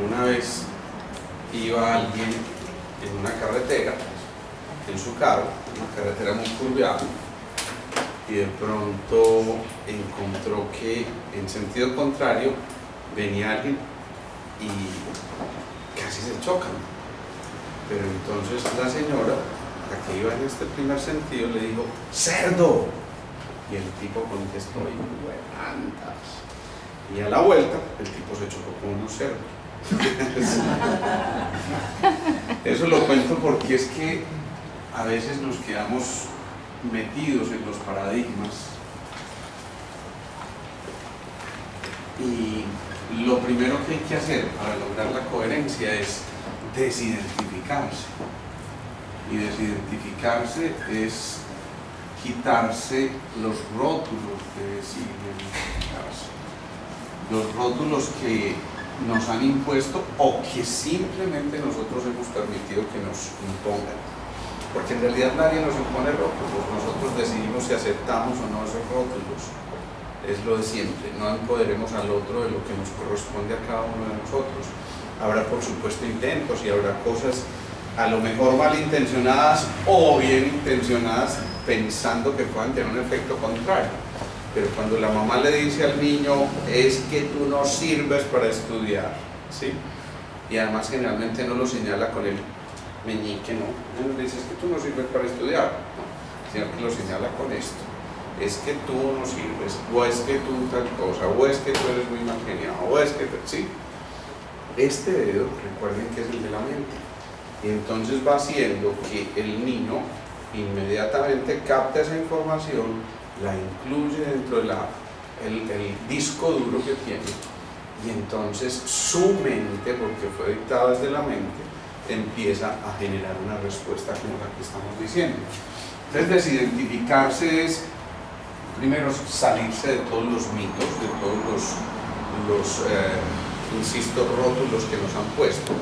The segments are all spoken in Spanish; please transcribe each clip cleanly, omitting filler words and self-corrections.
Una vez iba alguien en una carretera, en su carro, una carretera muy curviada, y de pronto encontró que en sentido contrario venía alguien y casi se chocan. Pero entonces la señora, la que iba en este primer sentido, le dijo: ¡cerdo! Y el tipo contestó: ¡buenas! Y a la vuelta el tipo se chocó con unos cerdos. Eso lo cuento porque es que a veces nos quedamos metidos en los paradigmas, y lo primero que hay que hacer para lograr la coherencia es desidentificarse, y desidentificarse es quitarse los rótulos de desidentificarse, los rótulos que nos han impuesto o que simplemente nosotros hemos permitido que nos impongan, porque en realidad nadie nos impone rótulos, nosotros decidimos si aceptamos o no esos rótulos. Es lo de siempre, no empoderemos al otro de lo que nos corresponde a cada uno de nosotros. Habrá por supuesto intentos y habrá cosas a lo mejor malintencionadas o bien intencionadas pensando que puedan tener un efecto contrario, pero cuando la mamá le dice al niño: es que tú no sirves para estudiar, ¿sí? Y además generalmente no lo señala con el meñique, no le dice: es que tú no sirves para estudiar, no, sino que lo señala con esto: es que tú no sirves, o es que tú tal cosa, o es que tú eres muy mal geniado, o es que, ¿sí? Este dedo, recuerden que es el de la mente, y entonces va haciendo que el niño inmediatamente capta esa información, la incluye dentro de el disco duro que tiene, y entonces su mente, porque fue dictada desde la mente, empieza a generar una respuesta como la que estamos diciendo. Entonces desidentificarse es primero salirse de todos los mitos, de todos los insisto, rótulos que nos han puesto,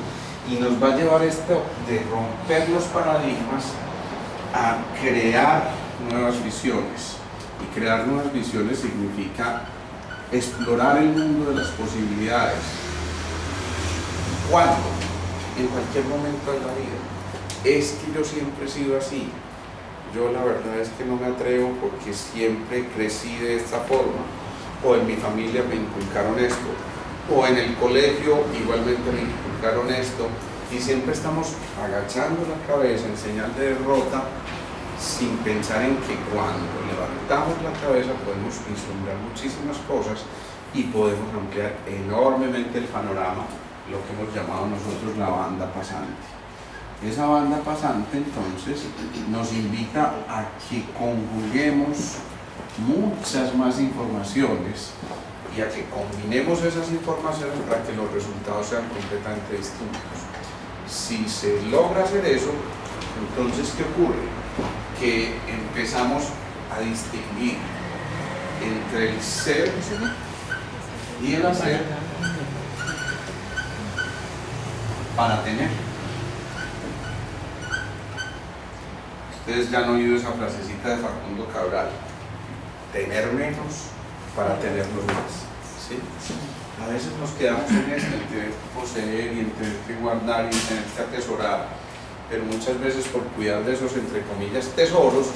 y nos va a llevar esto de romper los paradigmas a crear nuevas visiones. Y crear nuevas visiones significa explorar el mundo de las posibilidades. ¿Cuándo? En cualquier momento de la vida. Es que yo siempre he sido así. Yo la verdad es que no me atrevo porque siempre crecí de esta forma, o en mi familia me inculcaron esto, o en el colegio igualmente me inculcaron esto, y siempre estamos agachando la cabeza en señal de derrota, sin pensar en que cuando levantamos la cabeza podemos vislumbrar muchísimas cosas y podemos ampliar enormemente el panorama, lo que hemos llamado nosotros la banda pasante. Esa banda pasante entonces nos invita a que conjuguemos muchas más informaciones y a que combinemos esas informaciones para que los resultados sean completamente distintos. Si se logra hacer eso, entonces ¿qué ocurre? Que empezamos a distinguir entre el ser y el hacer para tener. Ustedes ya han oído esa frasecita de Facundo Cabral: tener menos para tenerlos más, ¿sí? A veces nos quedamos en esto, en tener que poseer y en tener que guardar y en tener que atesorar, pero muchas veces por cuidar de esos, entre comillas, tesoros,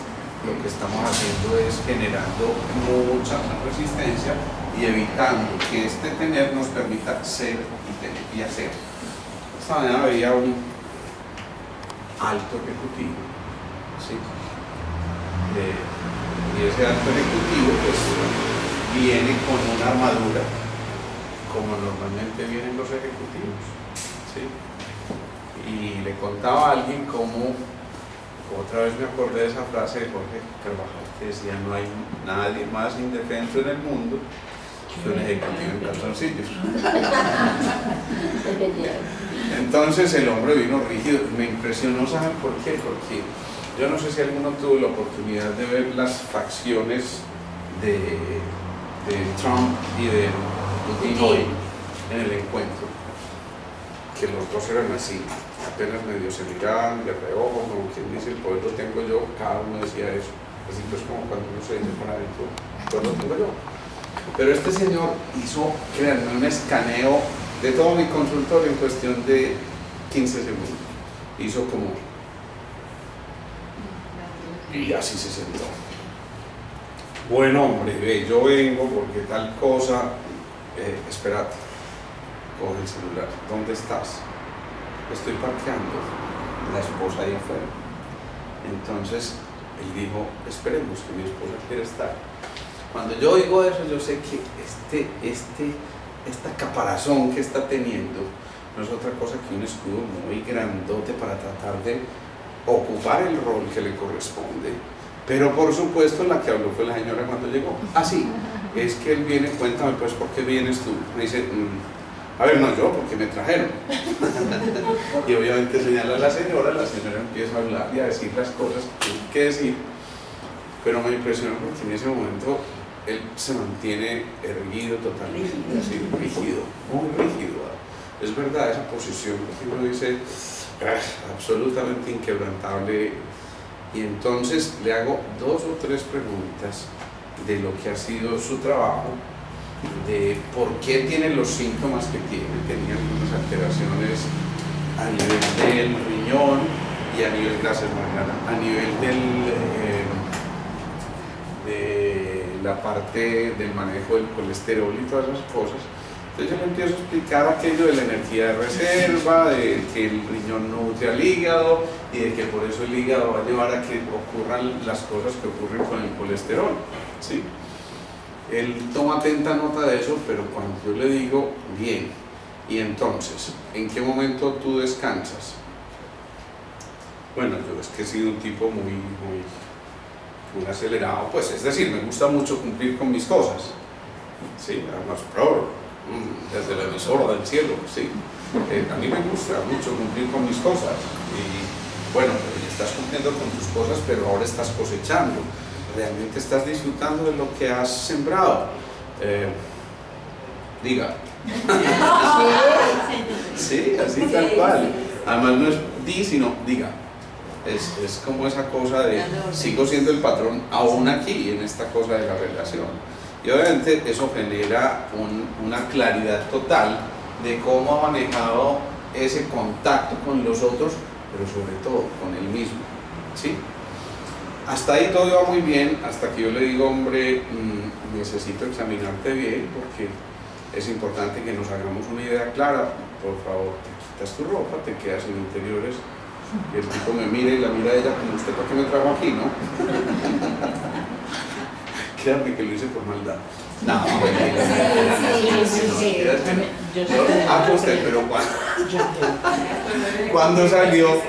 lo que estamos haciendo es generando mucha resistencia y evitando que este tener nos permita ser y tener y hacer. Esta mañana veía un alto ejecutivo, ¿sí? Y ese alto ejecutivo pues viene con una armadura, como normalmente vienen los ejecutivos, ¿sí? Y le contaba a alguien cómo, otra vez me acordé de esa frase de Jorge Carvajal, que decía: no hay nadie más indefenso en el mundo que un ejecutivo en calzoncillos. Entonces el hombre vino rígido, me impresionó, ¿saben por qué? Porque yo no sé si alguno tuvo la oportunidad de ver las facciones de Trump y de Putin hoy en el encuentro, que los dos eran así, apenas medio se miraban de reojo, como quien dice: el poder lo tengo yo. Cada uno decía eso, así pues como cuando uno se dice por adentro: el poder lo tengo yo. Pero este señor hizo, créanme, un escaneo de todo mi consultorio en cuestión de 15 segundos. Hizo como... y así se sentó. Bueno, hombre, ve, yo vengo porque tal cosa... espérate, coge el celular. ¿Dónde estás? Estoy parqueando. La esposa ahí afuera. Entonces, él dijo, esperemos que mi esposa quiera estar. Cuando yo oigo eso, yo sé que esta caparazón que está teniendo no es otra cosa que un escudo muy grandote para tratar de ocupar el rol que le corresponde. Pero por supuesto la que habló fue la señora cuando llegó. Ah, sí, es que él viene, cuéntame pues, ¿por qué vienes tú? Me dice, a ver, no yo, porque me trajeron. Y obviamente señala a la señora empieza a hablar y a decir las cosas que tiene que decir. Pero me impresionó porque en ese momento él se mantiene erguido totalmente, así, rígido, muy rígido. Es verdad, esa posición, que uno dice, absolutamente inquebrantable. Y entonces le hago 2 o 3 preguntas de lo que ha sido su trabajo, de por qué tiene los síntomas que tiene. Tenía algunas alteraciones a nivel del riñón y a nivel, gracias Mariana, a nivel de la parte del manejo del colesterol y todas esas cosas. Entonces yo le empiezo a explicar aquello de la energía de reserva, de que el riñón nutre al hígado y de que por eso el hígado va a llevar a que ocurran las cosas que ocurren con el colesterol, ¿sí? Él toma atenta nota de eso, pero cuando yo le digo, bien, y entonces, ¿en qué momento tú descansas? Bueno, yo es que he sido un tipo muy acelerado, pues es decir, me gusta mucho cumplir con mis cosas, ¿sí? Además, desde la emisora del cielo, ¿sí? A mí me gusta mucho cumplir con mis cosas y bueno, estás cumpliendo con tus cosas, pero ahora estás cosechando, realmente estás disfrutando de lo que has sembrado. Diga. Sí, así tal cual. Además no es di, sino diga. Es como esa cosa de sigo siendo el patrón aún aquí en esta cosa de la relación. Y obviamente eso genera una claridad total de cómo ha manejado ese contacto con los otros, pero sobre todo con él mismo, ¿sí? Hasta ahí todo iba muy bien, hasta que yo le digo, hombre, necesito examinarte bien porque es importante que nos hagamos una idea clara. Por favor, te quitas tu ropa, te quedas en interiores. Y el tipo me mira y la mira a ella como, ¿usted para qué me trajo aquí, no? Créanme que lo hice por maldad. No, usted, pero cuando salió,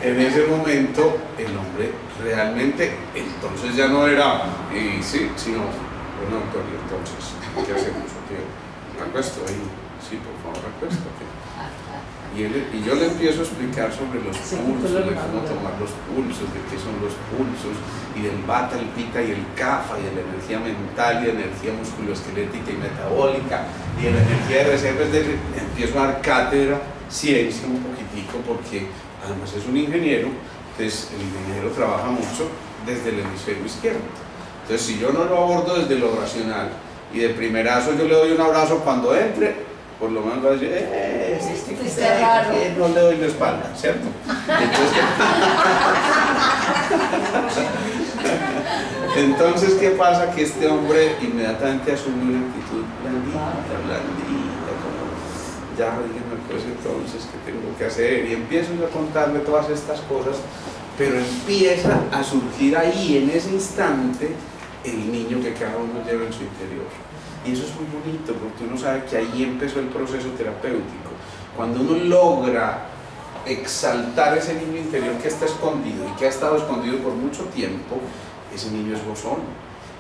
en ese momento, el hombre realmente, entonces ya no era, sí, sino, bueno, Antonio, entonces, ¿qué hacemos? Me acuesto ahí, sí, por favor, acuéstate. Y yo le empiezo a explicar sobre los pulsos, de cómo tomar los pulsos, de qué son los pulsos, y del Vata, el Pitta y el Kapha, y de la energía mental, y de la energía musculoesquelética y metabólica, y de la energía de reservas. Empiezo a dar cátedra, ciencia un poquitico, porque además es un ingeniero, entonces el ingeniero trabaja mucho desde el hemisferio izquierdo. Entonces si yo no lo abordo desde lo racional, y de primerazo yo le doy un abrazo cuando entre, por lo menos va a decir, no le doy la espalda, ¿cierto? Entonces, ¿qué pasa? Que este hombre inmediatamente asume una actitud blandita, como, ya díganme pues entonces qué tengo que hacer, y empiezo a contarle todas estas cosas, pero empieza a surgir ahí, en ese instante, el niño que cada uno lleva en su interior. Y eso es muy bonito, porque uno sabe que ahí empezó el proceso terapéutico. Cuando uno logra exaltar ese niño interior que está escondido y que ha estado escondido por mucho tiempo, ese niño es gozón,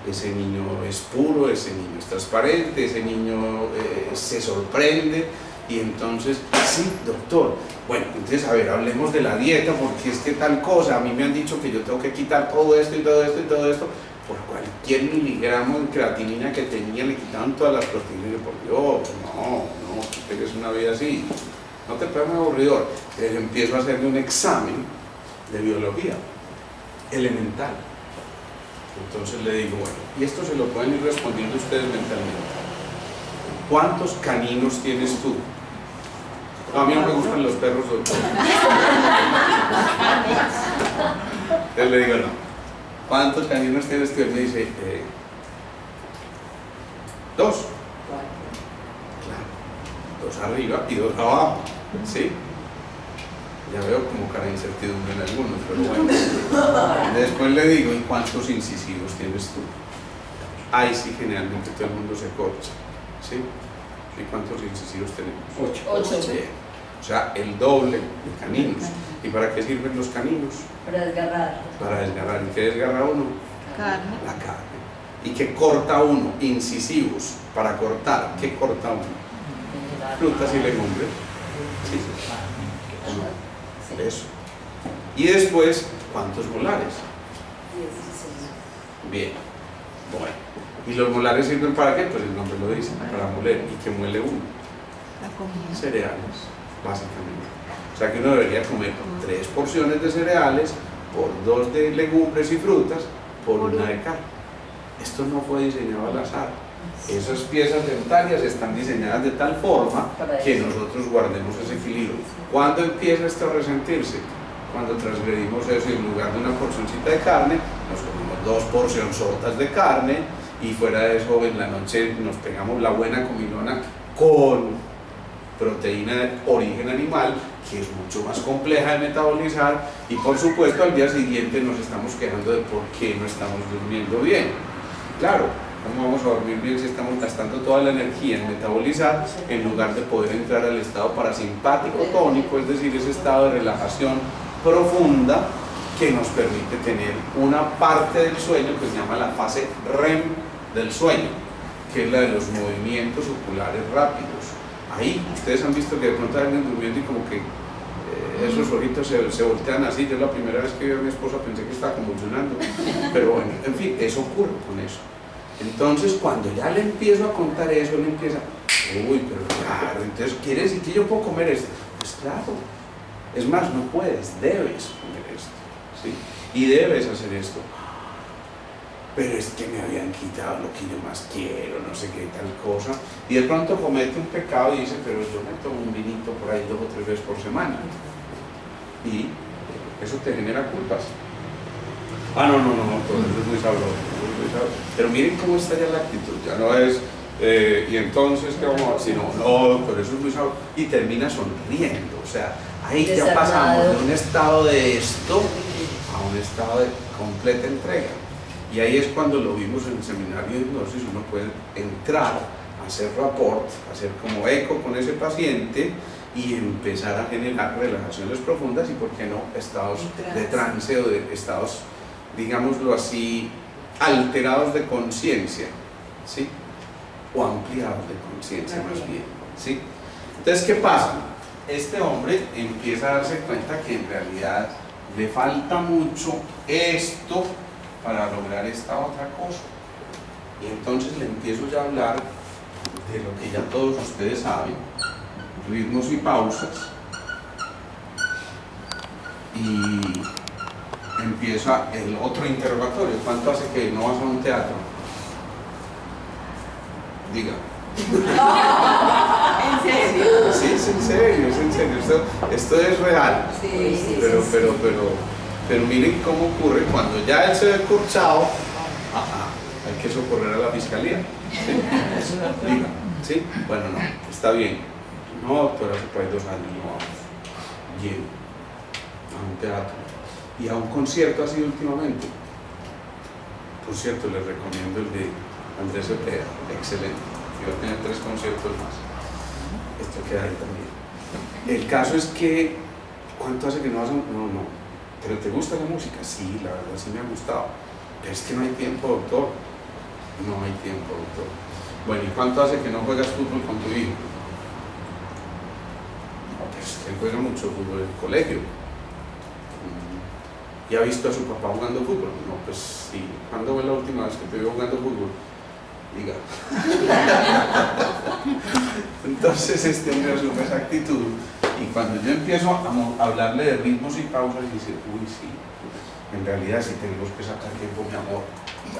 ese niño es puro, ese niño es transparente, ese niño se sorprende. Y entonces, sí, doctor, bueno, entonces a ver, hablemos de la dieta, porque es que tal cosa, a mí me han dicho que yo tengo que quitar todo esto y todo esto y todo esto. Por cualquier miligramo de creatinina que tenía le quitaban todas las proteínas. Y por Dios, no, que tengas una vida así, no te pegas aburridor. Empiezo a hacerle un examen de biología elemental. Entonces le digo, bueno, y esto se lo pueden ir respondiendo ustedes mentalmente. ¿Cuántos caninos tienes tú? No, a mí no me gustan los perros, doctor. Entonces le digo, no. ¿Cuántos caninos tiene usted? Él me dice, 2. Claro. 2 arriba y 2 abajo. ¿Sí? Ya veo como cara de incertidumbre en algunos, pero bueno. Después le digo, ¿y cuántos incisivos tienes tú? Ahí sí, generalmente todo el mundo se corcha. ¿Sí? ¿Y cuántos incisivos tenemos? 8. Bien. O sea, el doble de caninos. ¿Y para qué sirven los caninos? Para desgarrar. Para desgarrar. ¿Y qué desgarra uno? Carne. La carne. ¿Y qué corta uno? Incisivos. Para cortar, ¿qué corta uno? Frutas y legumbres. Sí. Eso. Y después, ¿cuántos molares? 16. Bien. Bueno. ¿Y los molares sirven para qué? Pues el nombre lo dice, para moler. ¿Y qué muele uno? La comida. Cereales, básicamente. O sea que uno debería comer 3 porciones de cereales por 2 de legumbres y frutas por 1 de carne. Esto no fue diseñado al azar. Esas piezas dentarias están diseñadas de tal forma que nosotros guardemos ese equilibrio. ¿Cuándo empieza esto a resentirse? Cuando transgredimos eso y en lugar de una porcioncita de carne, nos comemos 2 porcionzotas de carne y fuera de eso en la noche nos pegamos la buena comilona con proteína de origen animal, que es mucho más compleja de metabolizar, y por supuesto al día siguiente nos estamos quejando de por qué no estamos durmiendo bien. Claro, ¿cómo vamos a dormir bien si estamos gastando toda la energía en metabolizar en lugar de poder entrar al estado parasimpático tónico, es decir, ese estado de relajación profunda que nos permite tener una parte del sueño que se llama la fase REM del sueño, que es la de los movimientos oculares rápidos. Ahí ustedes han visto que de pronto hay alguien durmiendo y como que esos ojitos se voltean así. Yo la primera vez que vi a mi esposa pensé que estaba convulsionando, pero bueno, en fin, eso ocurre con eso. Entonces cuando ya le empiezo a contar eso, le empieza, uy, pero claro, entonces ¿quiere decir que yo puedo comer esto? Pues claro, es más, no puedes, debes comer esto, ¿sí? Y debes hacer esto. Pero es que me habían quitado lo que yo más quiero, no sé qué tal cosa, y de pronto comete un pecado y dice, pero yo me tomo un vinito por ahí 2 o 3 veces por semana, y eso te genera culpas. Ah, no, todo eso es muy sabroso, pero miren cómo está ya la actitud, ya no es, y entonces, ¿qué vamos a hacer? Sino, no, pero eso es muy sabroso, y termina sonriendo, o sea, ahí ya pasamos de un estado de esto a un estado de completa entrega. Y ahí es cuando lo vimos en el seminario de hipnosis, uno puede entrar, hacer rapport, hacer como eco con ese paciente y empezar a generar relajaciones profundas y, ¿por qué no?, estados de trance o de estados, digámoslo así, alterados de conciencia, ¿sí? O ampliados de conciencia más bien, ¿sí? Entonces, ¿qué pasa? Este hombre empieza a darse cuenta que en realidad le falta mucho esto para lograr esta otra cosa. Y entonces le empiezo ya a hablar de lo que ya todos ustedes saben, ritmos y pausas, y empieza el otro interrogatorio. ¿Cuánto hace que no vas a un teatro? Diga. ¿En serio? Sí, es en serio, es en serio. Esto es real. Sí, Pero miren cómo ocurre cuando ya él se ve corchado. Hay que socorrer a la fiscalía. ¿Sí? Diga, ¿sí? Bueno, no, está bien. No, doctora, hace por ahí 2 años no vamos. Lleno a un teatro y a un concierto así últimamente. Por cierto, les recomiendo el de Andrés Cepeda, excelente. Yo voy a tener 3 conciertos más. Esto queda ahí también. El caso es que, ¿cuánto hace que no vas a un? No. ¿Pero te gusta la música? Sí, la verdad sí me ha gustado. Pero es que no hay tiempo, doctor. No hay tiempo, doctor. Bueno, ¿y cuánto hace que no juegas fútbol con tu hijo? Pues él juega mucho fútbol en el colegio. ¿Y ha visto a su papá jugando fútbol? No, pues sí. ¿Cuándo fue la última vez que te vio jugando fútbol? Diga. Entonces este hombre asume esa actitud, y cuando yo empiezo a hablarle de ritmos y pausas, dice, uy, sí, en realidad sí tenemos que sacar tiempo, mi amor,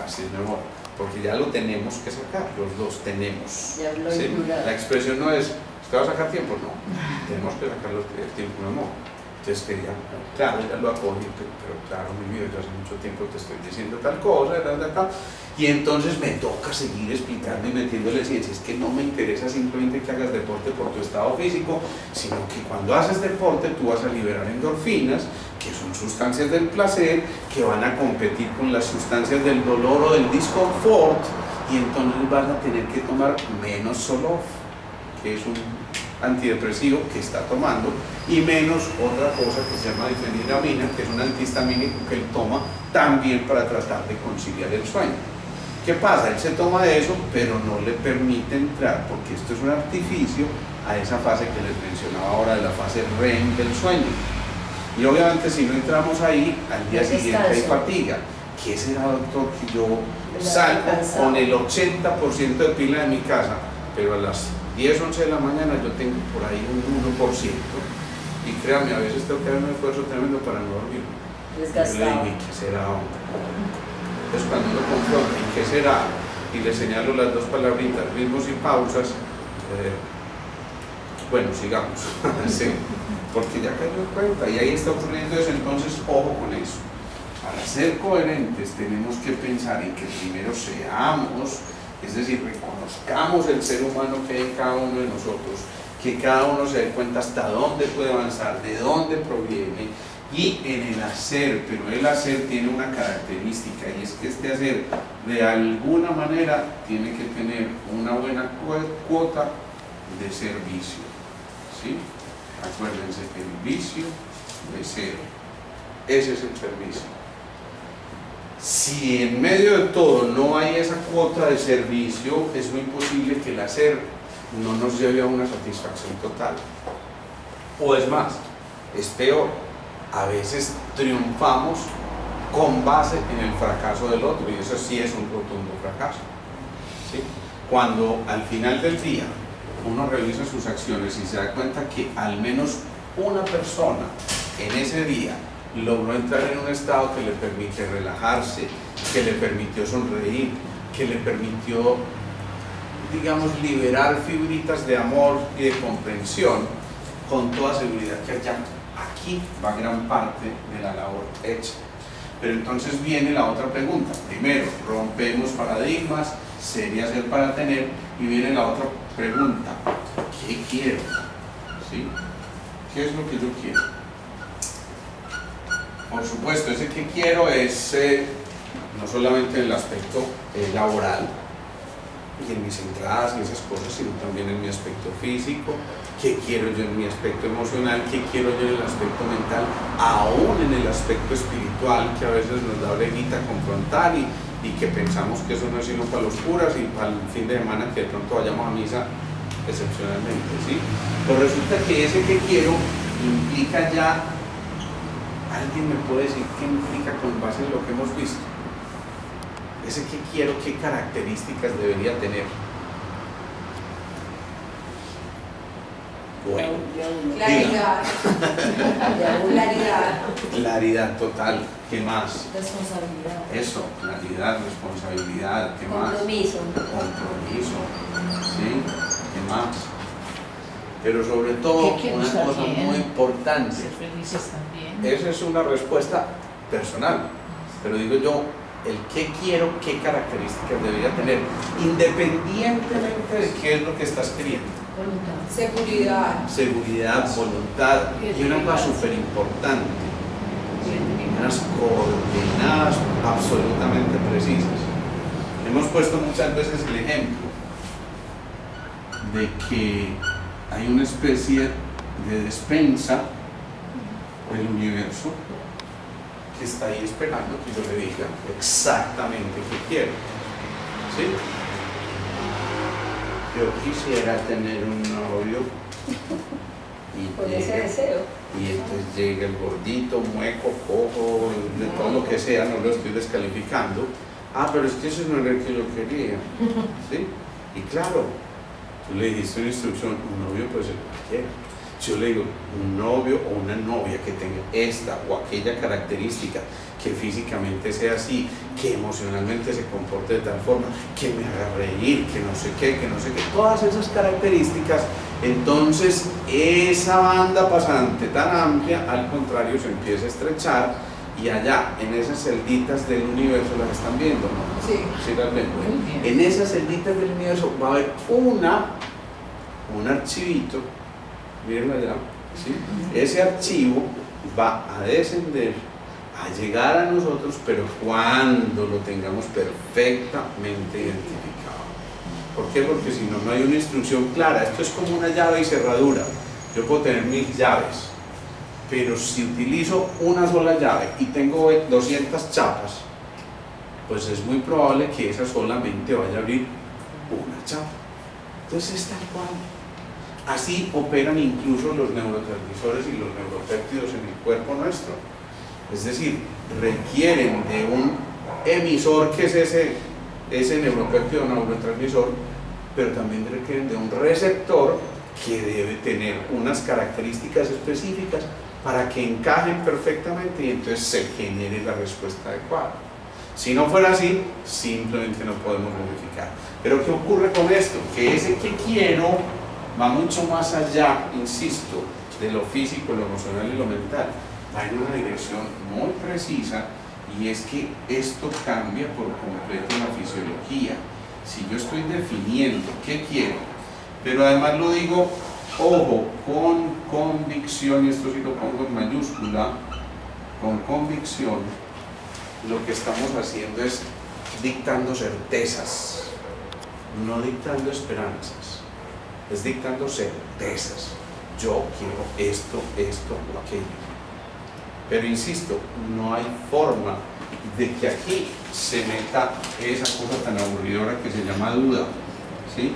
así es, mi amor, porque ya lo tenemos que sacar, los dos tenemos. Ya lo ¿sí? La expresión no es ¿Usted va a sacar tiempo? No, tenemos que sacar el tiempo, mi amor. Entonces quería, claro, ella lo acogí, pero claro, mi vida, yo hace mucho tiempo te estoy diciendo tal cosa, tal. Y entonces me toca seguir explicando y metiéndole ciencia. Es que no me interesa simplemente que hagas deporte por tu estado físico, sino que cuando haces deporte tú vas a liberar endorfinas, que son sustancias del placer, que van a competir con las sustancias del dolor o del disconfort, y entonces vas a tener que tomar menos Zoloft, que es un antidepresivo que está tomando, y menos otra cosa que se llama difenhidramina, que es un antihistamínico que él toma también para tratar de conciliar el sueño. ¿Qué pasa? Él se toma eso, pero no le permite entrar, porque esto es un artificio, a esa fase que les mencionaba ahora, de la fase REM del sueño. Y obviamente si no entramos ahí, al día siguiente hay fatiga. ¿Qué será, doctor? Que yo salgo con el 80% de pila de mi casa, pero a las 10, 11 de la mañana yo tengo por ahí un 1%. Y créanme, a veces tengo que hacer un esfuerzo tremendo para no dormir. Yo le digo, ¿y qué será, hombre? Entonces cuando uno confronta, ¿y qué será? Y le señalo las dos palabritas, ritmos y pausas, bueno, sigamos. Sí, porque ya cayó en cuenta y ahí está ocurriendo eso, entonces ojo con eso. Para ser coherentes tenemos que pensar en que primero seamos, es decir, reconozcamos el ser humano que hay en cada uno de nosotros, que cada uno se dé cuenta hasta dónde puede avanzar, de dónde proviene, y en el hacer, pero el hacer tiene una característica, y es que este hacer de alguna manera tiene que tener una buena cuota de servicio, ¿sí? Acuérdense que el vicio de cero, ese es el servicio. Si en medio de todo no hay esa cuota de servicio, es muy posible que el hacer no nos lleve a una satisfacción total. O es más, es peor, a veces triunfamos con base en el fracaso del otro, y eso sí es un rotundo fracaso, ¿sí? Cuando al final del día uno revisa sus acciones y se da cuenta que al menos una persona en ese día logró entrar en un estado que le permite relajarse, que le permitió sonreír, que le permitió, digamos, liberar fibritas de amor y de comprensión, con toda seguridad que allá, aquí va gran parte de la labor hecha. Pero entonces viene la otra pregunta. Primero, rompemos paradigmas, sería ser para tener, y viene la otra pregunta: ¿qué quiero? ¿Sí? ¿Qué es lo que yo quiero? Por supuesto, ese que quiero es no solamente en el aspecto laboral y en mis entradas y esas cosas, sino también en mi aspecto físico. ¿Qué quiero yo en mi aspecto emocional? ¿Qué quiero yo en el aspecto mental? Aún en el aspecto espiritual, que a veces nos da breguita confrontar y que pensamos que eso no es sino para los curas y para el fin de semana que de pronto vayamos a misa excepcionalmente, ¿sí? Pero resulta que ese que quiero implica ya, ¿alguien me puede decir qué implica con base en lo que hemos visto? Ese que quiero, ¿qué características debería tener? Bueno, claridad. Claridad. Claridad total. ¿Qué más? Responsabilidad. Eso, claridad, responsabilidad. ¿Qué más? Compromiso. Compromiso. ¿Sí? ¿Qué más? Pero sobre todo, una cosa muy importante. Ser felices también. Esa es una respuesta personal. Pero digo yo, el qué quiero, qué características debería tener, independientemente de qué es lo que estás queriendo. Voluntad. Seguridad. Seguridad, voluntad, y una cosa súper importante, unas coordenadas absolutamente precisas. Hemos puesto muchas veces el ejemplo de que hay una especie de despensa del universo que está ahí esperando que yo le diga exactamente qué quiero, ¿sí? Yo quisiera tener un novio Con ese deseo. y entonces llega el gordito, mueco, cojo, de todo lo que sea, no lo estoy descalificando. Ah, pero es que eso no era el que yo quería, ¿sí? Y claro, tú le dijiste una instrucción, un novio puede ser cualquiera. yo le digo, un novio o una novia que tenga esta o aquella característica, que físicamente sea así, que emocionalmente se comporte de tal forma, que me haga reír, que no sé qué, todas esas características, entonces esa banda pasante tan amplia, al contrario, se empieza a estrechar, y allá, en esas celditas del universo, las están viendo, ¿no? Sí. Sí, las ven. En esas celditas del universo va a haber un archivito, miren allá, ¿sí? Ese archivo va a descender, a llegar a nosotros, pero cuando lo tengamos perfectamente identificado. ¿Por qué? Porque si no, no hay una instrucción clara. Esto es como una llave y cerradura. Yo puedo tener 1000 llaves, pero si utilizo una sola llave y tengo 200 chapas, pues es muy probable que esa solamente vaya a abrir una chapa. Entonces es tal cual. Así operan incluso los neurotransmisores y los neuropéptidos en el cuerpo nuestro. Es decir, requieren de un emisor, que es ese neuropéptido o neurotransmisor, pero también requieren de un receptor que debe tener unas características específicas para que encajen perfectamente y entonces se genere la respuesta adecuada. Si no fuera así, simplemente no podemos modificar. Pero ¿qué ocurre con esto? Que ese que quiero va mucho más allá, insisto, de lo físico, lo emocional y lo mental. Va en una dirección muy precisa, y es que esto cambia por completo la fisiología. Si yo estoy definiendo qué quiero, pero además lo digo, ojo, con convicción, y esto sí lo pongo en mayúscula, con convicción, lo que estamos haciendo es dictando certezas, no dictando esperanzas, es dictando certezas. Yo quiero esto, esto o aquello. Pero insisto, no hay forma de que aquí se meta esa cosa tan aburridora que se llama duda, ¿sí?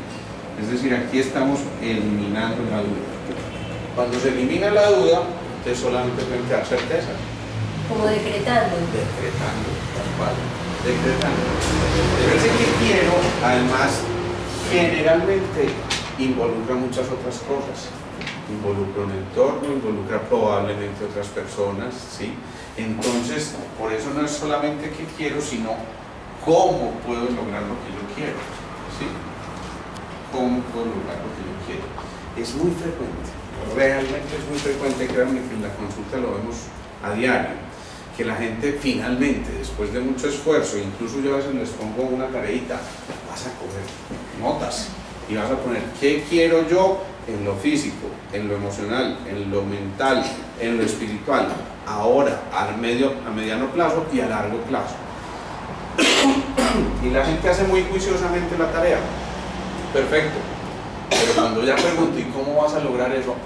Es decir, aquí estamos eliminando la duda. Cuando se elimina la duda, entonces solamente pueden quedar certezas. Como decretando. Decretando, tal cual. Decretando. Pero ese que quiero, además, generalmente involucra muchas otras cosas. Involucra un entorno, involucra probablemente otras personas, ¿sí? Entonces, por eso no es solamente qué quiero, sino cómo puedo lograr lo que yo quiero, ¿sí? ¿Cómo puedo lograr lo que yo quiero? Es muy frecuente, realmente es muy frecuente, créanme que en la consulta lo vemos a diario, que la gente finalmente, después de mucho esfuerzo, incluso yo a veces les pongo una tareita, vas a coger notas y vas a poner qué quiero yo en lo físico, en lo emocional, en lo mental, en lo espiritual, ahora, a mediano plazo y a largo plazo. Y la gente hace muy juiciosamente la tarea. Perfecto. Pero cuando ya pregunto, ¿y cómo vas a lograr eso?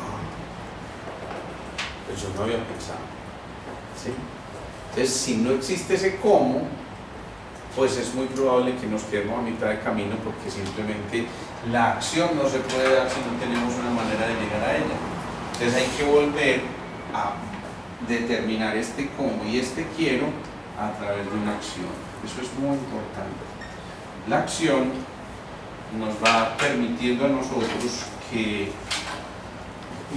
Pues yo no había pensado. ¿Sí? Entonces, si no existe ese cómo, pues es muy probable que nos quedemos a mitad de camino, porque simplemente la acción no se puede dar si no tenemos una manera de llegar a ella. Entonces hay que volver a determinar este cómo y este quiero a través de una acción. Eso es muy importante. La acción nos va permitiendo a nosotros que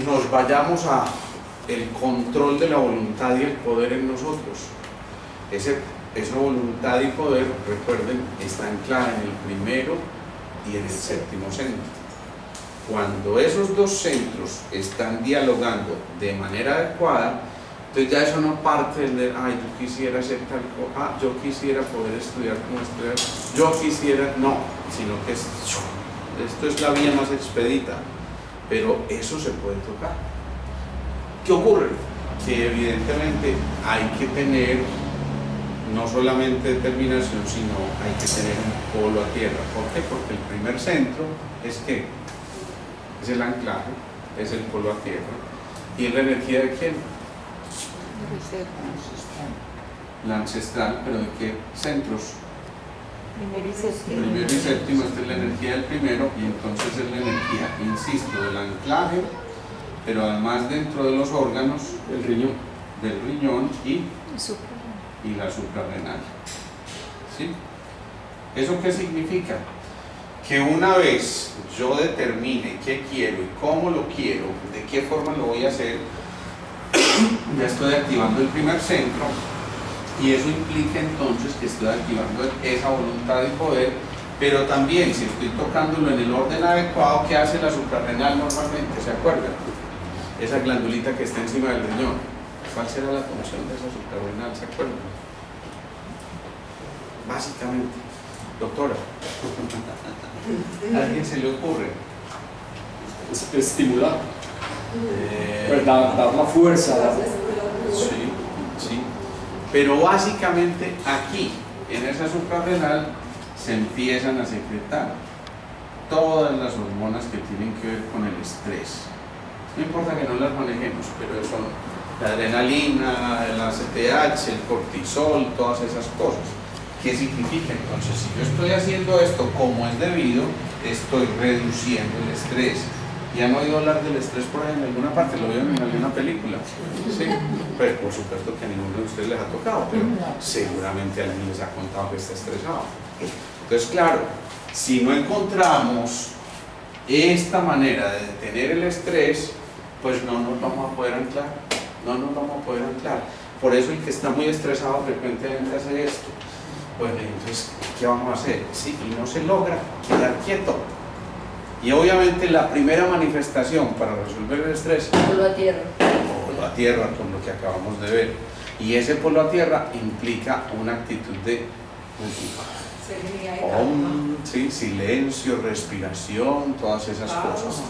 nos vayamos a el control de la voluntad y el poder en nosotros. Esa voluntad y poder, recuerden, está anclada en el primero y en el séptimo centro. Cuando esos dos centros están dialogando de manera adecuada, entonces ya eso no parte de, ay, yo quisiera hacer tal cosa, yo quisiera poder estudiar como estudiar, yo quisiera, no, sino que esto es la vía más expedita, pero eso se puede tocar. ¿Qué ocurre? Que evidentemente hay que tener no solamente determinación, sino hay que tener un polo a tierra. ¿Por qué? Porque el primer centro es ¿qué? Es el anclaje, es el polo a tierra. ¿Y es la energía de quién? La ancestral, pero ¿de qué centros? Primero y séptimo. Primero y séptimo, esta es la energía del primero, y entonces es la energía, insisto, del anclaje, pero además dentro de los órganos del riñón y la suprarrenal. ¿Sí? ¿Eso qué significa? que una vez yo determine qué quiero y cómo lo quiero, de qué forma lo voy a hacer, ya estoy activando el primer centro, y eso implica entonces que estoy activando esa voluntad y poder. Pero también, si estoy tocándolo en el orden adecuado, ¿qué hace la suprarrenal normalmente? ¿Se acuerdan? Esa glandulita que está encima del riñón. ¿Cuál será la función de esa suprarrenal? ¿Se acuerdan? Básicamente, doctora, ¿a alguien se le ocurre? Estimular. Pues dar la fuerza. Sí, sí. Pero básicamente aquí, en esa suprarrenal, se empiezan a secretar todas las hormonas que tienen que ver con el estrés. No importa que no las manejemos, pero son la adrenalina, el ACTH, el cortisol, todas esas cosas. ¿Qué significa? Entonces, si yo estoy haciendo esto como es debido, estoy reduciendo el estrés. ¿Ya han oído hablar del estrés por ahí en alguna parte? ¿Lo vieron en alguna película? Sí, pues por supuesto que a ninguno de ustedes les ha tocado, pero seguramente alguien les ha contado que está estresado. Entonces, claro, si no encontramos esta manera de detener el estrés, pues no nos vamos a poder anclar, no nos vamos a poder anclar. Por eso el que está muy estresado frecuentemente hace esto. Bueno, entonces, ¿qué vamos a hacer? Sí, y no se logra quedar quieto. Y obviamente la primera manifestación para resolver el estrés, Polo a tierra. Polo a tierra, con lo que acabamos de ver. Y ese polo a tierra implica una actitud de sí, silencio, respiración, todas esas cosas.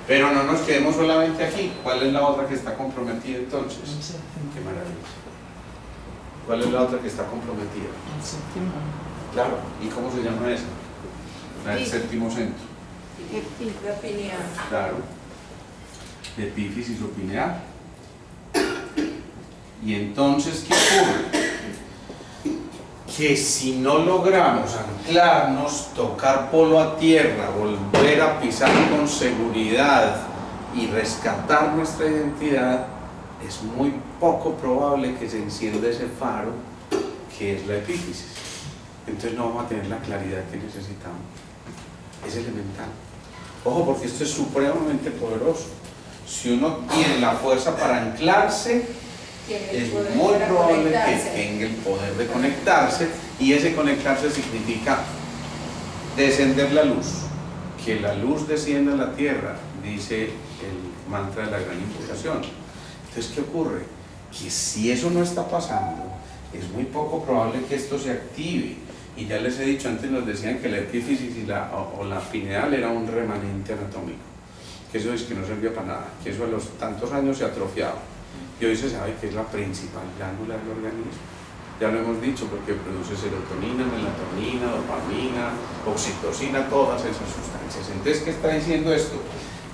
Pero no nos quedemos solamente aquí. ¿Cuál es la otra que está comprometida entonces? Qué maravilla. ¿Cuál es la otra que está comprometida? Claro, ¿y cómo se llama esa? La del séptimo centro. La pineal. Claro. Epífisis o pineal. Y entonces, ¿qué ocurre? Que si no logramos anclarnos, tocar polo a tierra, volver a pisar con seguridad y rescatar nuestra identidad, es muy poco probable que se encienda ese faro que es la epífisis. Entonces no vamos a tener la claridad que necesitamos. Es elemental. Ojo, porque esto es supremamente poderoso. Si uno tiene la fuerza para anclarse, es muy probable que tenga el poder de conectarse, y ese conectarse significa descender la luz, que la luz descienda a la tierra, dice el mantra de la gran invocación. Entonces, ¿qué ocurre? Que si eso no está pasando, es muy poco probable que esto se active. Y ya les he dicho, antes nos decían que la epífisis y la pineal era un remanente anatómico, que eso es que no servía para nada, que eso a los tantos años se ha atrofiado. Y hoy se sabe que es la principal glándula del organismo. Ya lo hemos dicho, porque produce serotonina, melatonina, dopamina, oxitocina, todas esas sustancias. Entonces, ¿qué está diciendo esto?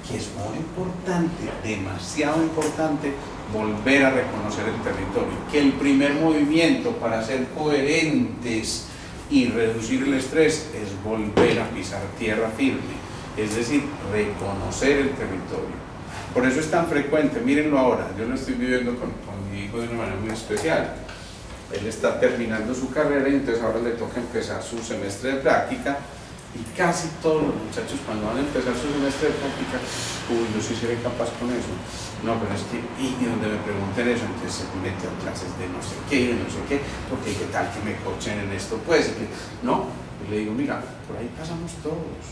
Que es muy importante, demasiado importante, volver a reconocer el territorio. Que el primer movimiento para ser coherentes y reducir el estrés es volver a pisar tierra firme, es decir, reconocer el territorio. Por eso es tan frecuente, mírenlo ahora, yo lo estoy viviendo con mi hijo de una manera muy especial. Él está terminando su carrera y entonces ahora le toca empezar su semestre de práctica, y casi todos los muchachos cuando van a empezar su semestre de práctica, uy, yo sí seré capaz con eso. No, pero es que, y donde me pregunten eso, entonces se mete a clases de no sé qué, de no sé qué, porque qué tal que me cochen en esto, pues, no. Y le digo, mira, por ahí pasamos todos.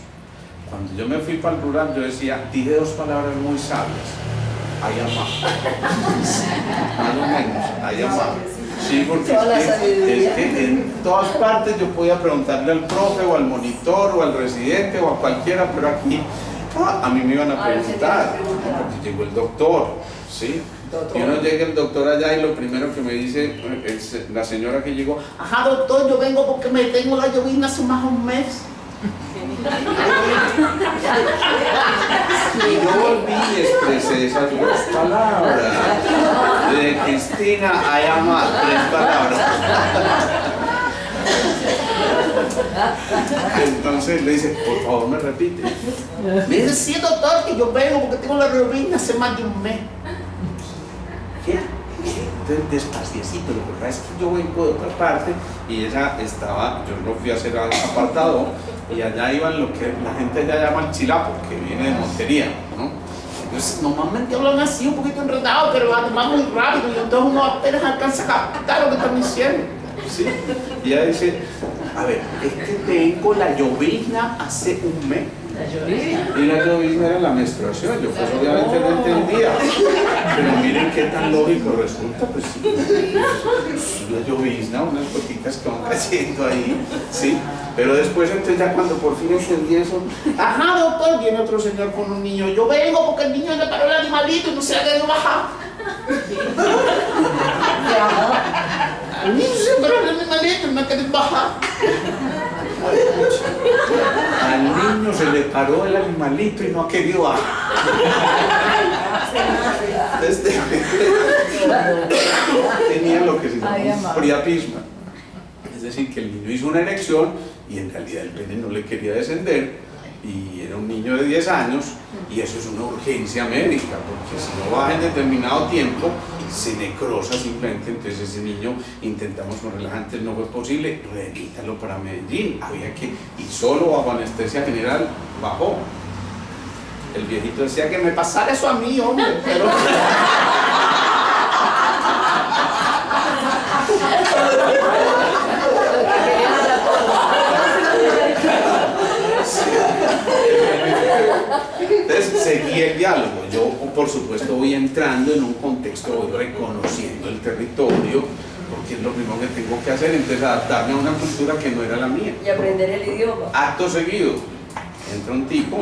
Cuando yo me fui para el rural, yo decía, dije dos palabras muy sabias: ayamá. Más o menos, ayamá. Sí, porque es que en todas partes yo podía preguntarle al profe o al monitor o al residente o a cualquiera, pero aquí a mí me iban a preguntar, porque llegó el doctor, ¿sí? Y uno llega el doctor allá y lo primero que me dice es la señora que llegó: ajá, doctor, yo vengo porque me tengo la llovina hace más de un mes. Y yo volví y expresé esas dos palabras de Cristina Ayama, 3 palabras. Entonces le dice: por favor, me repite. Me dice: sí, doctor, que yo vengo porque tengo la llovina hace más de un mes. ¿Qué? Entonces, despaciecito, lo que pasa es que yo vengo de otra parte y ella estaba, yo no fui a hacer apartado y allá iban lo que la gente allá llama el chilapo, que viene de Montería, ¿no? Entonces, normalmente hablan así, un poquito enredado, pero además muy rápido y entonces uno apenas alcanza a captar lo que están diciendo, ¿sí? Y ella dice, a ver, es que tengo la llovizna hace un mes. Y la llovizna era la menstruación, yo pues obviamente no entendía, pero miren qué tan lógico resulta, pues sí, la llovizna, unas gotitas que van cayendo ahí, sí, pero después entonces ya cuando por fin entendí eso, ajá doctor, viene otro señor con un niño, yo vengo porque el niño le paró el animalito y no se ha querido bajar. El niño se paró el animalito y no ha querido bajar. Al niño se le paró el animalito y no ha querido bajar. Tenía lo que se llama un priapismo. Es decir, que el niño hizo una erección y en realidad el pene no le quería descender y era un niño de 10 años y eso es una urgencia médica porque si no baja en determinado tiempo se necrosa simplemente. Entonces ese niño intentamos con relajantes, no fue posible, remítalo para Medellín, había que, y solo bajo anestesia general bajó. El viejito decía que me pasara eso a mí, hombre, pero entonces seguí el diálogo. Yo por supuesto voy entrando en un contexto, voy reconociendo el territorio porque es lo primero que tengo que hacer, entonces adaptarme a una cultura que no era la mía y aprender el idioma. Acto seguido entra un tipo,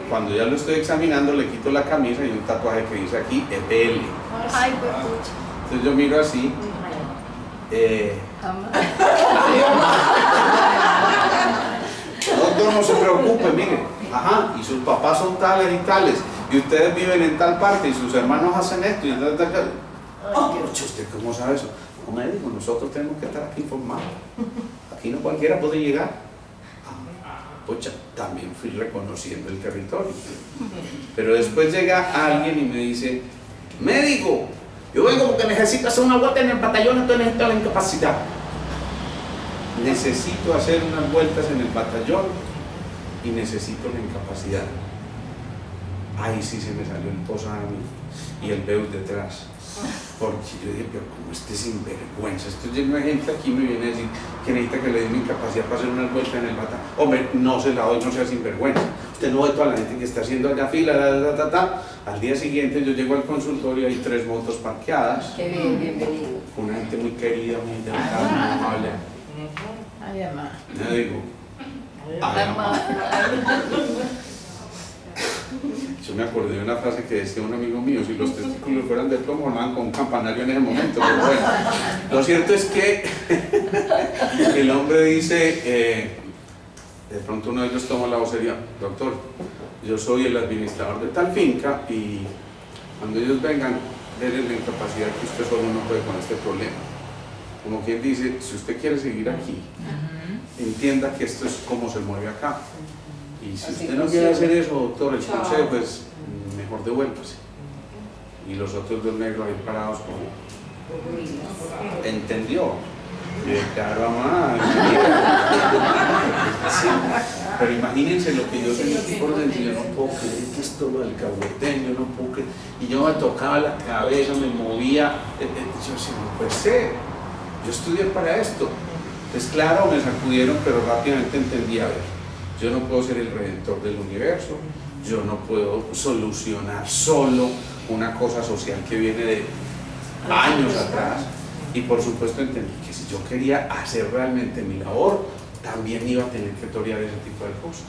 cuando ya lo estoy examinando le quito la camisa y un tatuaje que dice aquí EPL. Ay, pues pucha. Entonces yo miro así doctor, no se preocupe, mire, ajá, y sus papás son tales y tales, y ustedes viven en tal parte, y sus hermanos hacen esto, y tal, tal, tal. Oh, ¿usted cómo sabe eso? No me dijo, nosotros tenemos que estar aquí informados. Aquí no cualquiera puede llegar. Pucha, también fui reconociendo el territorio. Pero después llega alguien y me dice, médico, yo vengo porque necesito hacer una vuelta en el batallón, entonces necesito la incapacidad. Necesito hacer unas vueltas en el batallón y necesito la incapacidad. Ahí sí se me salió el pozo a mí y el Beus detrás. Porque yo dije, pero como este sinvergüenza, esto lleno de gente aquí me viene a decir que necesita que le dé mi incapacidad para hacer unas vueltas en el batallón. Hombre, no se la doy, no sea sinvergüenza. Usted no ve toda la gente que está haciendo allá fila, Al día siguiente yo llego al consultorio y hay 3 motos parqueadas. Qué bien, bienvenido. Con una gente muy querida, muy delicada, muy amable. Ay, mamá. Le digo, ay, mamá. Yo me acordé de una frase que decía un amigo mío, si los testículos fueran de plomo, sonaban con un campanario en ese momento, pero bueno. Lo cierto es que el hombre dice, de pronto uno de ellos toma la vocería, doctor, yo soy el administrador de tal finca y cuando ellos vengan, denle la incapacidad que usted solo no puede con este problema. Como quien dice, si usted quiere seguir aquí, entienda que esto es como se mueve acá. Y si usted no quiere hacer eso, doctor, entonces pues mejor devuélvase. Y los otros 2 negros ahí parados como, ¿entendió? Claro, mamá. Sí, pero imagínense lo que yo sentí por dentro. Yo no puedo creer que esto lo del caguetén, yo no puedo creer. Y yo me tocaba la cabeza, me movía. Yo decía, no puede ser. Yo estudié para esto. Entonces, claro, me sacudieron, pero rápidamente entendí, a ver, yo no puedo ser el redentor del universo, yo no puedo solucionar solo una cosa social que viene de años atrás. Y por supuesto entendí que si yo quería hacer realmente mi labor, también iba a tener que torear ese tipo de cosas.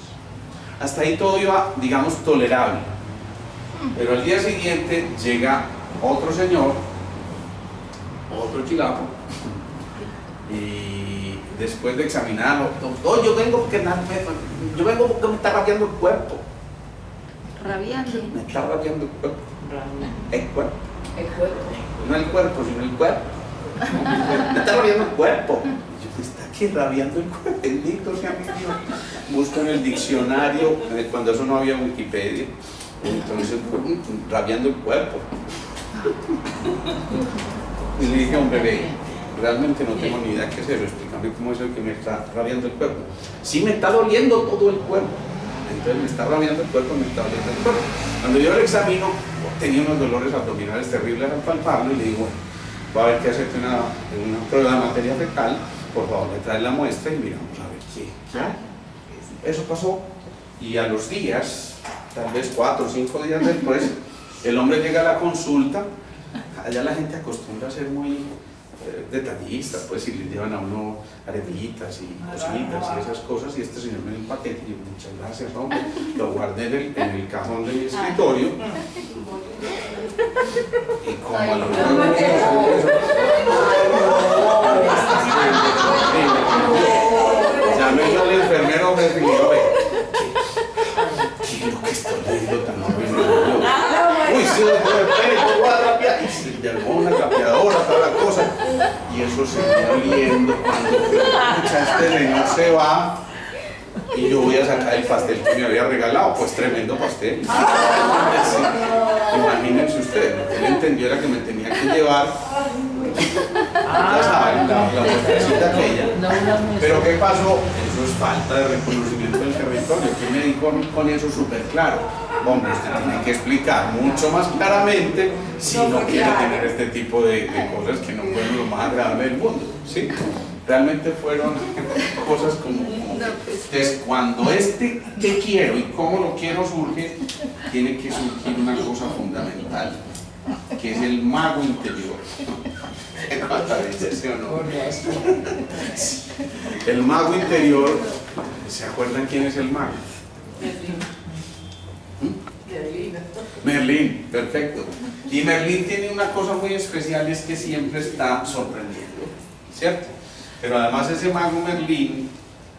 Hasta ahí todo iba, digamos, tolerable. Pero al día siguiente llega otro señor, otro chilapo, y después de examinarlo, doctor, yo vengo porque me está rabiando el cuerpo. Rabiando. Me está rabiando el cuerpo. El cuerpo. El cuerpo. No el cuerpo, sino el cuerpo. Me está rabiando el cuerpo. Y yo, ¿me está aquí rabiando el cuerpo? Bendito sea mi Dios. Busco en el diccionario, cuando eso no había Wikipedia, entonces, rabiando el cuerpo. Y le dije a un bebé, realmente no tengo ni idea qué es eso, explícame cómo es el que me está rabiando el cuerpo. Sí, me está doliendo todo el cuerpo. Entonces me está rabiando el cuerpo, me está doliendo el cuerpo. Cuando yo lo examino, tenía unos dolores abdominales terribles al palparlo y le digo, bueno, voy a ver qué hacerte una prueba de materia fecal, por favor me traes la muestra y miramos a ver qué hay. Eso pasó y a los días, tal vez 4 o 5 días después, el hombre llega a la consulta. Allá la gente acostumbra a ser muy detallistas, pues si le llevan a uno arepitas y cositas y esas cosas, y este señor me dio un paquete y yo, muchas gracias, hombre, lo guardé en el cajón de mi escritorio y como a los llamé yo al enfermero, me dijo, ¿qué es lo que estoy leyendo tan horrible? Uy, sí, voy a trapear. Y se llamó una trapeadora, toda la cosa. Y eso seguía oliendo cuando este señor se va y yo voy a sacar el pastel que me había regalado. Pues tremendo pastel. Sí. Imagínense ustedes, lo que él entendió era que me tenía que llevar, ya saben, la muestrecita aquella. Pero ¿qué pasó? Eso es falta de reconocimiento del territorio. ¿Qué me dijo con eso súper claro? Hombre, usted tiene que explicar mucho más claramente si no quiere tener este tipo de cosas que no fueron lo más agradable del mundo, ¿sí? Realmente fueron cosas como... Entonces, cuando este te quiero y cómo lo quiero surge, tiene que surgir una cosa fundamental, que es el mago interior. ¿Sí o no? El mago interior, ¿se acuerdan quién es el mago? Merlín, perfecto. Y Merlín tiene una cosa muy especial, es que siempre está sorprendiendo, ¿cierto? Pero además ese mago Merlín,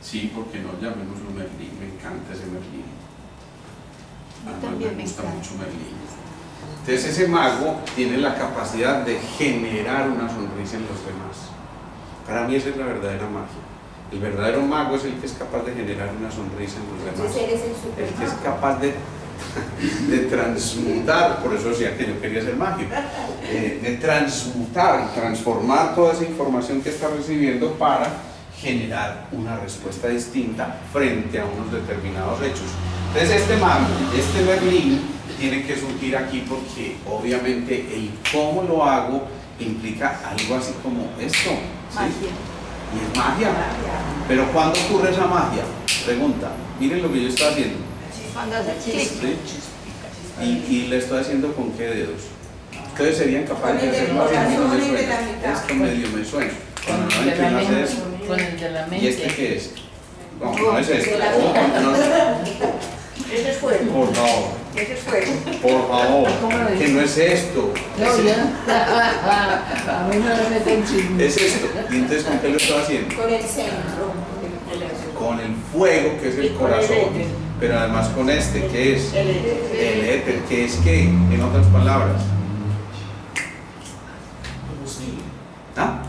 sí, porque no llamémoslo Merlín, me encanta ese Merlín. También me gusta encanta mucho Merlín. Entonces ese mago tiene la capacidad de generar una sonrisa en los demás. Para mí esa es la verdadera magia. El verdadero mago es el que es capaz de generar una sonrisa en los demás. El que es capaz de transmutar, por eso decía que yo quería ser mágico, de transmutar y transformar toda esa información que está recibiendo para generar una respuesta distinta frente a unos determinados hechos. Entonces este mago, este Merlín, tiene que surgir aquí porque obviamente el cómo lo hago implica algo así como esto, ¿sí? Y es magia. Pero ¿cuándo ocurre esa magia? Pregunta, miren lo que yo estoy haciendo. Cuando hace clic. ¿Sí? Y le estoy haciendo con qué dedos. Ustedes serían capaces de hacerlo así, no me suena. Esto medio me suena. Con el de la mente. Con el de la mente. ¿Y este qué es? No, no es esto. No, Ese es fuego. por favor. Ese es fuego. Por favor, ¿Cómo lo dice? que no es esto. No, ya. A mí no me meten chisme. Es esto. ¿Y entonces con qué lo estoy haciendo? Con el centro. Con el fuego, que es el corazón. Pero además con este, que es El éter, que es qué, en otras palabras. ¿Ah?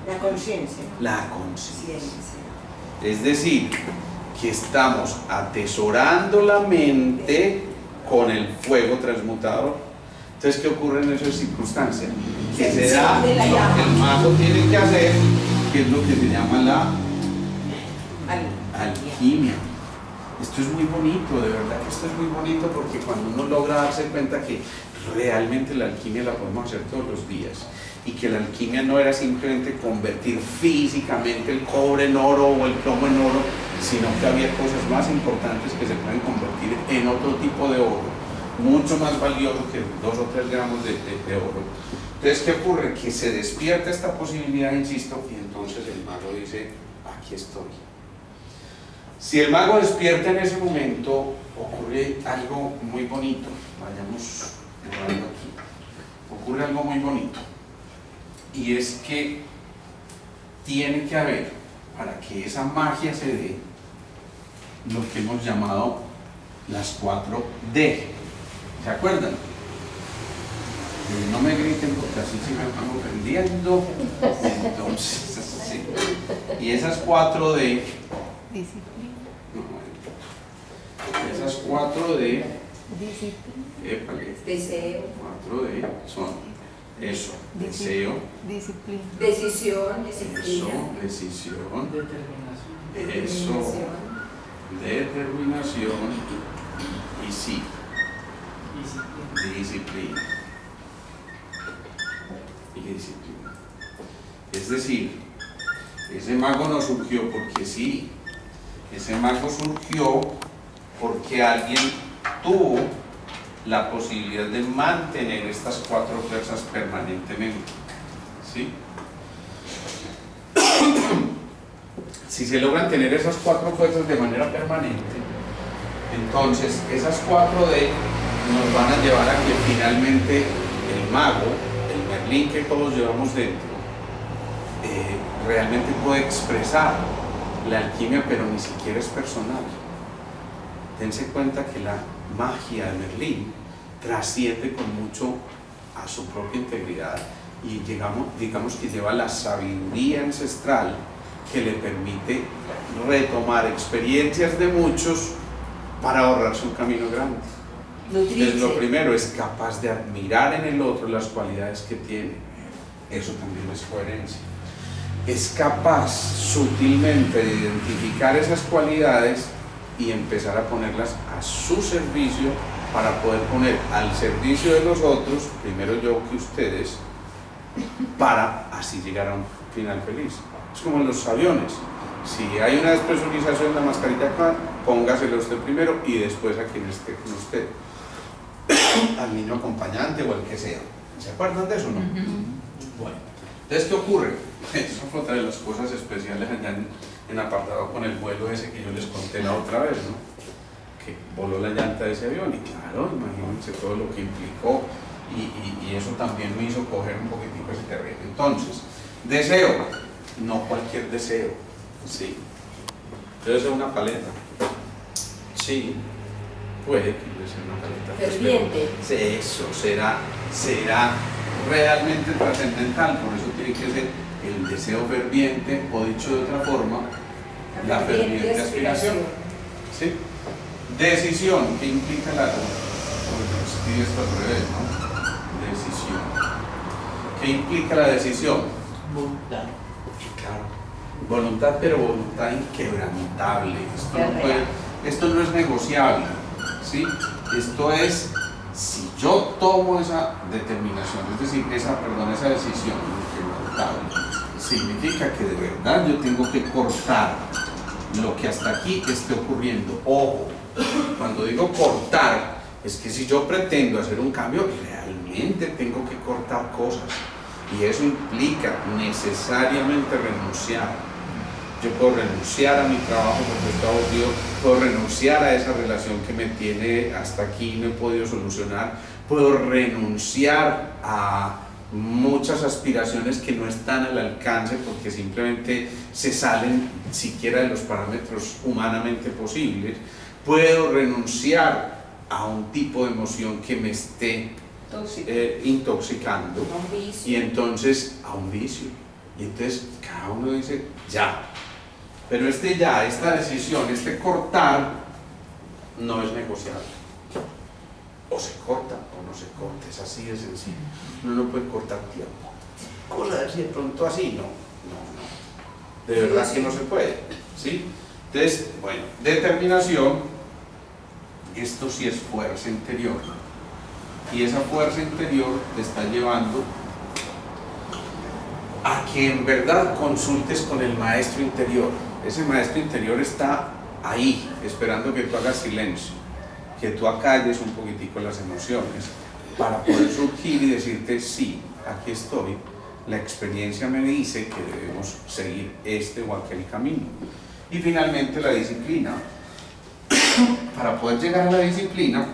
La conciencia. La conciencia. Es decir, que estamos atesorando la mente con el fuego transmutador. Entonces, ¿qué ocurre en esas circunstancias? Que se da lo que el mago tiene que hacer, que es lo que se llama la alquimia. Esto es muy bonito, de verdad que esto es muy bonito, porque cuando uno logra darse cuenta que realmente la alquimia la podemos hacer todos los días, y que la alquimia no era simplemente convertir físicamente el cobre en oro o el plomo en oro, sino que había cosas más importantes que se pueden convertir en otro tipo de oro, mucho más valioso que 2 o 3 gramos de oro. Entonces, ¿qué ocurre? Que se despierta esta posibilidad, insisto, y entonces el mago dice, aquí estoy. Si el mago despierta en ese momento, ocurre algo muy bonito. Vayamos grabando aquí. Ocurre algo muy bonito. Y es que tiene que haber, para que esa magia se dé, lo que hemos llamado las 4D. ¿Se acuerdan? No me griten porque así se me van ofendiendo. Entonces, sí. Y esas 4D, esas 4D, Deseo. 4D son Eso, deseo. Disciplina. Decisión, Eso, disciplina. decisión. Determinación. Eso, determinación. Y sí, disciplina. Y disciplina. Es decir, ese mago no surgió porque sí. Ese mago surgió porque alguien tuvo la posibilidad de mantener estas 4 fuerzas permanentemente. ¿Sí? Si se logran tener esas 4 fuerzas de manera permanente, entonces esas 4D nos van a llevar a que finalmente el mago, el Merlín que todos llevamos dentro, realmente puede expresar la alquimia, pero ni siquiera es personal. Dense cuenta que la magia de Merlín trasciende con mucho a su propia integridad y digamos que lleva la sabiduría ancestral que le permite retomar experiencias de muchos para ahorrarse un camino grande. Entonces lo primero es capaz de admirar en el otro las cualidades que tiene. Eso también es coherencia. Es capaz sutilmente de identificar esas cualidades y empezar a ponerlas a su servicio para poder poner al servicio de los otros, primero yo que ustedes, para así llegar a un final feliz. Es como en los aviones. Si hay una despresurización de la mascarilla acá, póngasela usted primero y después a quien esté con usted. Al niño acompañante o al que sea. ¿Se acuerdan de eso o no? Bueno, entonces ¿qué ocurre? Eso fue otra de las cosas especiales allá en apartado con el vuelo ese que yo les conté la otra vez, ¿no? Que voló la llanta de ese avión y claro, imagínense todo lo que implicó y eso también me hizo coger un poquitico ese terreno. Entonces, deseo, no cualquier deseo, sí. Debe ser una paleta, sí, puede que sea una paleta. Ferviente. Eso será realmente trascendental, por eso tiene que ser el deseo ferviente, o dicho de otra forma, la ferviente aspiración. ¿Sí? Decisión, ¿qué implica la escribe esto al revés, ¿no? Decisión. ¿Qué implica la decisión? Voluntad. Claro. Voluntad, pero voluntad inquebrantable. Esto no es negociable. ¿Sí? Esto es, si yo tomo esa determinación, es decir, esa decisión inquebrantable, significa que de verdad yo tengo que cortar lo que hasta aquí esté ocurriendo. Ojo, cuando digo cortar, es que si yo pretendo hacer un cambio, realmente tengo que cortar cosas. Y eso implica necesariamente renunciar. Yo puedo renunciar a mi trabajo porque estoy aburrido, puedo renunciar a esa relación que me tiene hasta aquí y no he podido solucionar, puedo renunciar a muchas aspiraciones que no están al alcance porque simplemente se salen siquiera de los parámetros humanamente posibles, puedo renunciar a un tipo de emoción que me esté intoxicando y entonces a un vicio, y entonces cada uno dice ya, pero esta decisión, este cortar no es negociable. O se corta o no se corta, es así de sencillo. Uno no puede cortar tiempo. Cosas así de pronto así, no. De verdad que no se puede, ¿sí? Entonces, bueno, determinación, esto sí es fuerza interior. Y esa fuerza interior te está llevando a que en verdad consultes con el maestro interior. Ese maestro interior está ahí, esperando que tú hagas silencio, que tú acalles un poquitico las emociones para poder surgir y decirte sí, aquí estoy, la experiencia me dice que debemos seguir este o aquel camino. Y finalmente la disciplina. Para poder llegar a la disciplina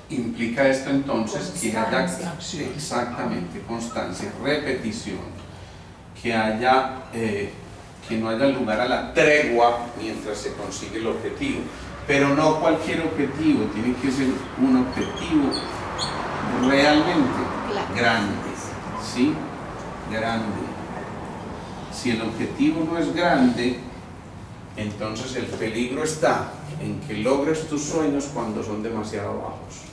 implica esto entonces que haya exactamente constancia, repetición, que no haya lugar a la tregua mientras se consigue el objetivo. Pero no cualquier objetivo, tiene que ser un objetivo realmente grande, ¿sí? Grande. Si el objetivo no es grande, entonces el peligro está en que logres tus sueños cuando son demasiado bajos,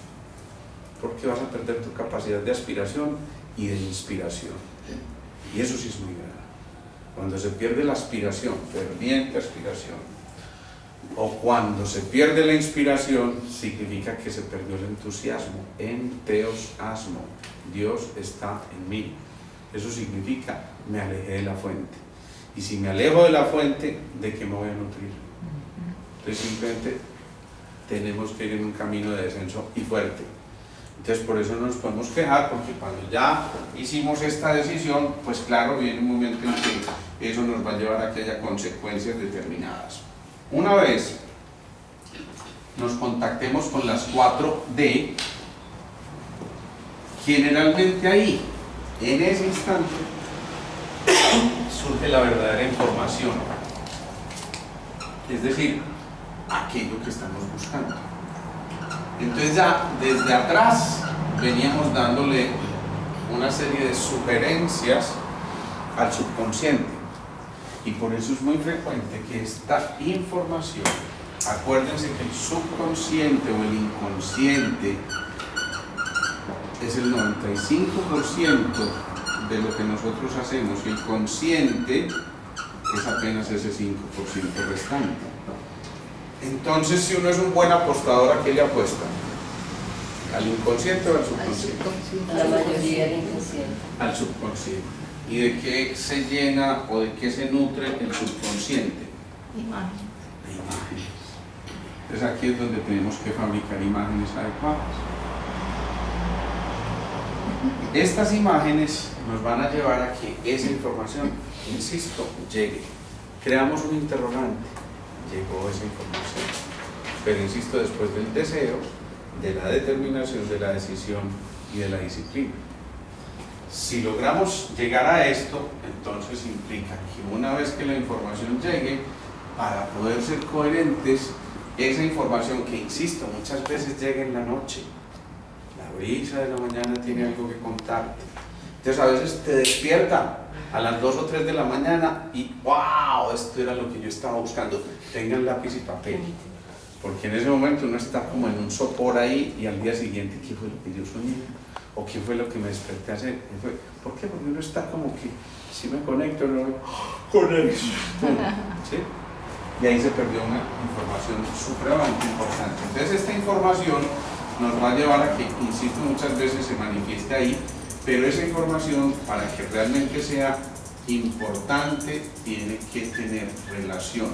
porque vas a perder tu capacidad de aspiración y de inspiración. Y eso sí es muy grave. Cuando se pierde la aspiración, ferviente aspiración, o cuando se pierde la inspiración, significa que se perdió el entusiasmo. Enteosasmo. Dios está en mí. Eso significa, me alejé de la fuente. Y si me alejo de la fuente, ¿de qué me voy a nutrir? Entonces simplemente tenemos que ir en un camino de descenso y fuerte. Entonces por eso no nos podemos quejar, porque cuando ya hicimos esta decisión, pues claro, viene un momento en que eso nos va a llevar a que haya consecuencias determinadas. Una vez nos contactemos con las 4D, generalmente ahí, en ese instante, surge la verdadera información, es decir, aquello que estamos buscando. Entonces ya desde atrás veníamos dándole una serie de sugerencias al subconsciente, y por eso es muy frecuente que esta información, acuérdense que el subconsciente o el inconsciente es el 95% de lo que nosotros hacemos, y el consciente es apenas ese 5% restante. Entonces, si uno es un buen apostador, ¿a qué le apuesta? ¿Al inconsciente o al subconsciente? La mayoría del inconsciente. Al subconsciente. ¿Y de qué se llena o de qué se nutre el subconsciente? Imagen. De imágenes. Entonces aquí es donde tenemos que fabricar imágenes adecuadas. Estas imágenes nos van a llevar a que esa información, insisto, llegue. Creamos un interrogante, llegó esa información. Pero insisto, después del deseo, de la determinación, de la decisión y de la disciplina. Si logramos llegar a esto, entonces implica que una vez que la información llegue, para poder ser coherentes, esa información que, insisto, muchas veces llega en la noche, la brisa de la mañana tiene algo que contarte. Entonces a veces te despierta a las 2 o 3 de la mañana y ¡wow! Esto era lo que yo estaba buscando. Tengan lápiz y papel, porque en ese momento uno está como en un sopor ahí, y al día siguiente, ¿qué fue lo que yo soñé? ¿O qué fue lo que me desperté a hacer? ¿Por qué? Porque uno está como que, si me conecto, no conexo. ¿Sí? Y ahí se perdió una información supremamente importante. Entonces esta información nos va a llevar a que, insisto, muchas veces se manifieste ahí, pero esa información, para que realmente sea importante, tiene que tener relación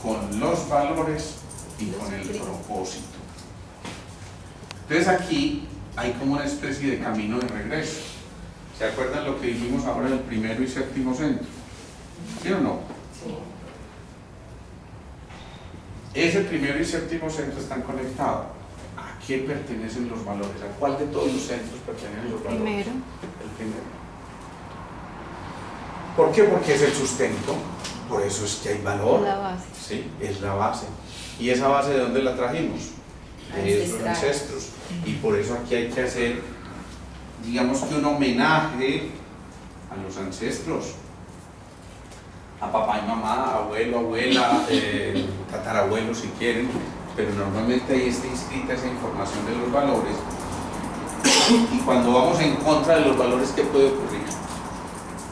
con los valores y con el propósito. Entonces aquí hay como una especie de camino de regreso. ¿Se acuerdan lo que dijimos ahora del primero y séptimo centro? ¿Sí o no? Sí. Ese primero y séptimo centro están conectados. ¿A qué pertenecen los valores? ¿A cuál de todos los centros pertenecen los valores? Primero. El primero. ¿Por qué? Porque es el sustento. Por eso es que hay valor. La base. Sí, es la base. ¿Y esa base de dónde la trajimos? De esos ancestros. Y por eso aquí hay que hacer, digamos que un homenaje a los ancestros, a papá y mamá, abuelo, abuela, tatarabuelo si quieren, pero normalmente ahí está inscrita esa información de los valores. Y cuando vamos en contra de los valores, ¿qué puede ocurrir?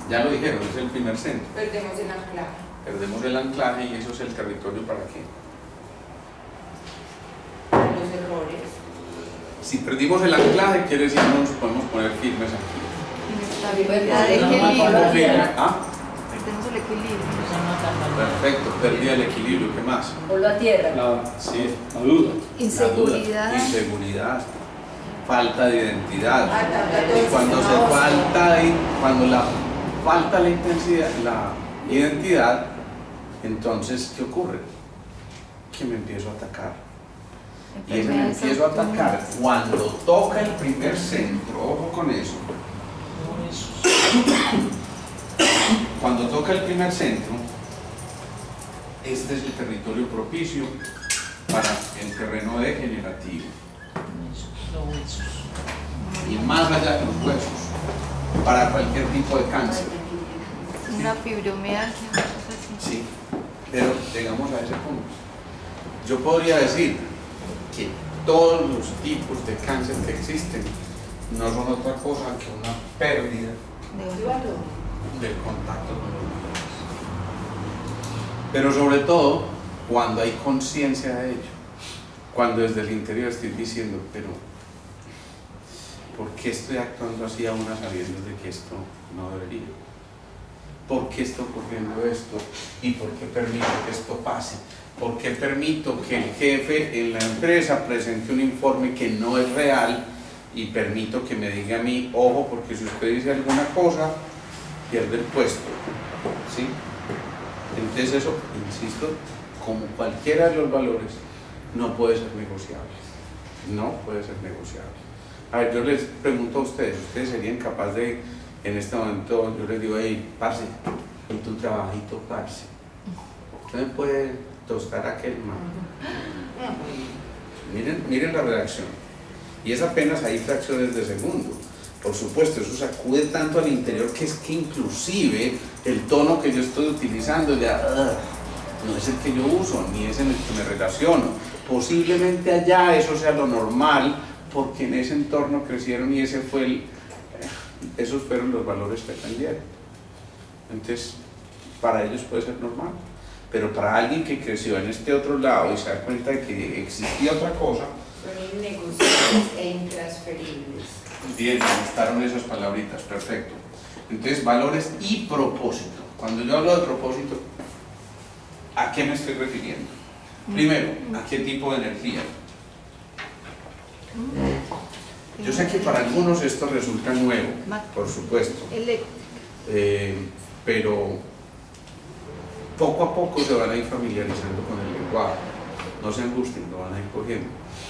Ya lo dijeron, es el primer centro. Perdemos el anclaje. Perdemos el anclaje, y eso es el territorio ¿para qué? Los errores. Si perdimos el anclaje, quiere decir que no nos podemos poner firmes aquí. Inestabilidad de ¿Cómo equilibrio. firmes? ¿Ah? Perdemos el equilibrio. Perfecto, perdí el equilibrio, ¿qué más? Volvo a tierra. Sí, La duda. Inseguridad. la duda, inseguridad, falta de identidad. Entonces, Cuando no, se falta la intensidad, la identidad, entonces ¿qué ocurre? Que me empiezo a atacar. Y ese me empiezo a atacar cuando toca el primer centro. Ojo con eso. Cuando toca el primer centro, este es el territorio propicio para el terreno degenerativo. Y más allá de los huesos, para cualquier tipo de cáncer. Una fibromialgia, una cosa así. Sí, pero llegamos a ese punto. Yo podría decir que todos los tipos de cáncer que existen no son otra cosa que una pérdida De valor. del contacto con los valores. Pero sobre todo, cuando hay conciencia de ello, cuando desde el interior estoy diciendo, pero ¿por qué estoy actuando así aún sabiendo de que esto no debería? ¿Por qué está ocurriendo esto? ¿Y por qué permito que esto pase? ¿Por qué permito que el jefe en la empresa presente un informe que no es real y permito que me diga a mí, ojo, porque si usted dice alguna cosa, pierde el puesto? ¿Sí? Entonces eso, insisto, como cualquiera de los valores, no puede ser negociable. No puede ser negociable. A ver, yo les pregunto a ustedes, ¿ustedes serían capaces de, en este momento, yo les digo, hey, parce, en tu trabajito, parce, usted me puede tostar aquel man? Miren la reacción. Y es apenas ahí fracciones de segundo. Por supuesto, eso sacude tanto al interior que es que inclusive el tono que yo estoy utilizando ya no es el que yo uso, ni es en el que me relaciono. Posiblemente allá eso sea lo normal, porque en ese entorno crecieron y ese fue esos fueron los valores que aprendieron. Entonces, para ellos puede ser normal. Pero para alguien que creció en este otro lado y se da cuenta de que existía otra cosa, Son innegociables e intransferibles. bien, me gustaron esas palabritas, perfecto. Entonces, valores y propósito. Cuando yo hablo de propósito, ¿a qué me estoy refiriendo? Primero, ¿a qué tipo de energía? Yo sé que para algunos esto resulta nuevo, por supuesto, pero poco a poco se van a ir familiarizando con el lenguaje. No se angustien, lo van a ir cogiendo.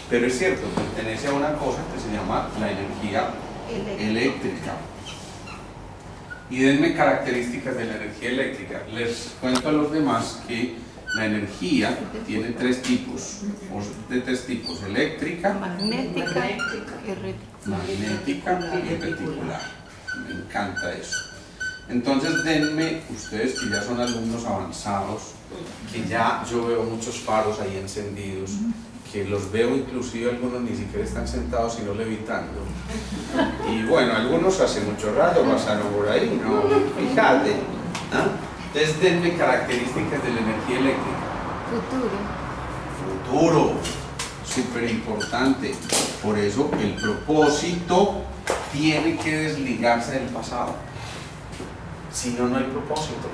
Pero es cierto, pertenece a una cosa que se llama la energía eléctrica. Y denme características de la energía eléctrica. Les cuento a los demás que la energía tiene tres tipos, eléctrica, Magnética y reticular. Me encanta eso. Entonces denme, ustedes que ya son alumnos avanzados, que ya yo veo muchos faros ahí encendidos, que los veo inclusive algunos ni siquiera están sentados sino levitando. Y bueno, algunos hace mucho rato pasaron por ahí, no, fíjate. ¿Ah? Entonces denme características de la energía eléctrica. Futuro, súper importante. Por eso el propósito tiene que desligarse del pasado. Si no, no hay propósito.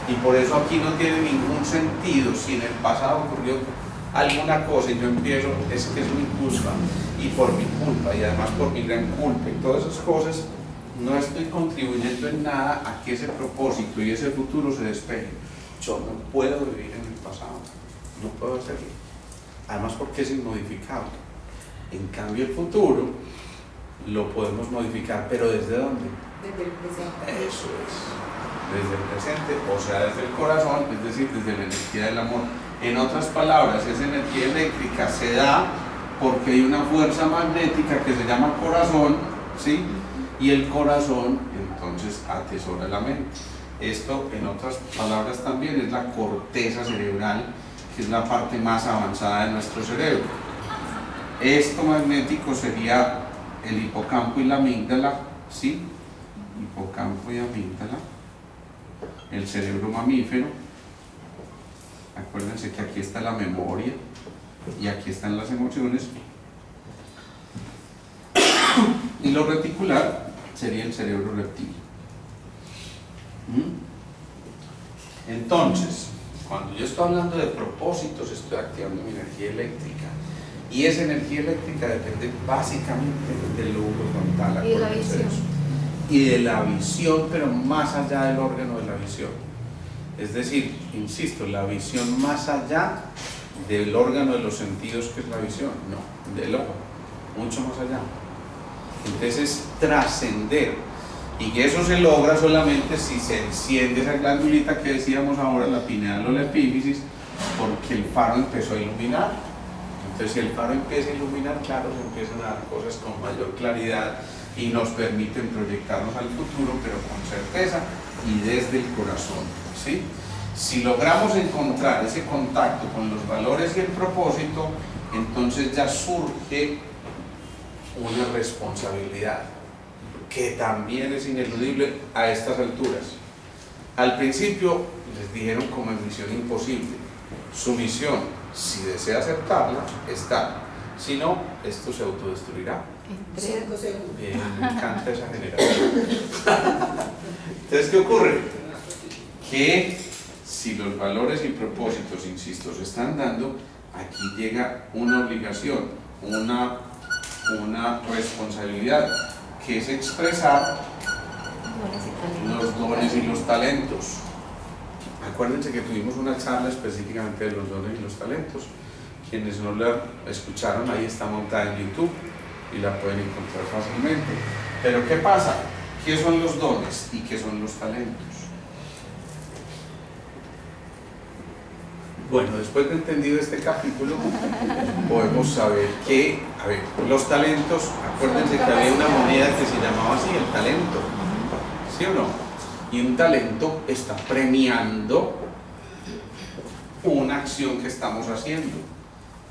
Y por eso aquí no tiene ningún sentido. Si en el pasado ocurrió alguna cosa y yo empiezo, es que es mi culpa, y por mi culpa, y además por mi gran culpa, y todas esas cosas, no estoy contribuyendo en nada a que ese propósito y ese futuro se despeguen. Yo no puedo vivir en el pasado, no puedo hacerlo. Además porque es inmodificable. En cambio el futuro lo podemos modificar, pero ¿desde dónde? Desde el presente. Eso es, desde el presente, o sea, desde el corazón, es decir, desde la energía del amor. En otras palabras, esa energía eléctrica se da porque hay una fuerza magnética que se llama corazón, ¿sí? Y el corazón entonces atesora la mente. Esto, en otras palabras, también es la corteza cerebral, que es la parte más avanzada de nuestro cerebro. Esto magnético sería el hipocampo y la amígdala, ¿sí? Hipocampo y amígdala, el cerebro mamífero. Acuérdense que aquí está la memoria y aquí están las emociones. Y lo reticular sería el cerebro reptil. Entonces, cuando yo estoy hablando de propósitos, estoy activando mi energía eléctrica. Y esa energía eléctrica depende básicamente del lóbulo frontal. Y de la visión. Y de la visión, pero más allá del órgano de la visión. Es decir, insisto, la visión más allá del órgano de los sentidos que es la visión, no, del ojo, mucho más allá. Entonces, trascender. Y eso se logra solamente si se enciende esa glandulita que decíamos ahora, la pineal o la epífisis, porque el faro empezó a iluminar. Entonces, si el faro empieza a iluminar, claro, se empiezan a dar cosas con mayor claridad y nos permiten proyectarnos al futuro, pero con certeza y desde el corazón, ¿sí? Si logramos encontrar ese contacto con los valores y el propósito, entonces ya surge una responsabilidad que también es ineludible a estas alturas. Al principio les dijeron como misión imposible. Su misión, si desea aceptarla, está. Si no, esto se autodestruirá. 5 segundos. Me encanta esa generación. Entonces, ¿qué ocurre? Que si los valores y propósitos, insisto, se están dando, aquí llega una obligación, una responsabilidad, que es expresar los dones y los talentos. Acuérdense que tuvimos una charla específicamente de los dones y los talentos. Quienes no la escucharon, ahí está montada en YouTube y la pueden encontrar fácilmente. Pero ¿qué pasa? ¿Qué son los dones y qué son los talentos? Bueno, después de entendido este capítulo, podemos saber que, a ver, los talentos, acuérdense que había una moneda que se llamaba así, el talento, ¿sí o no? Y un talento está premiando una acción que estamos haciendo.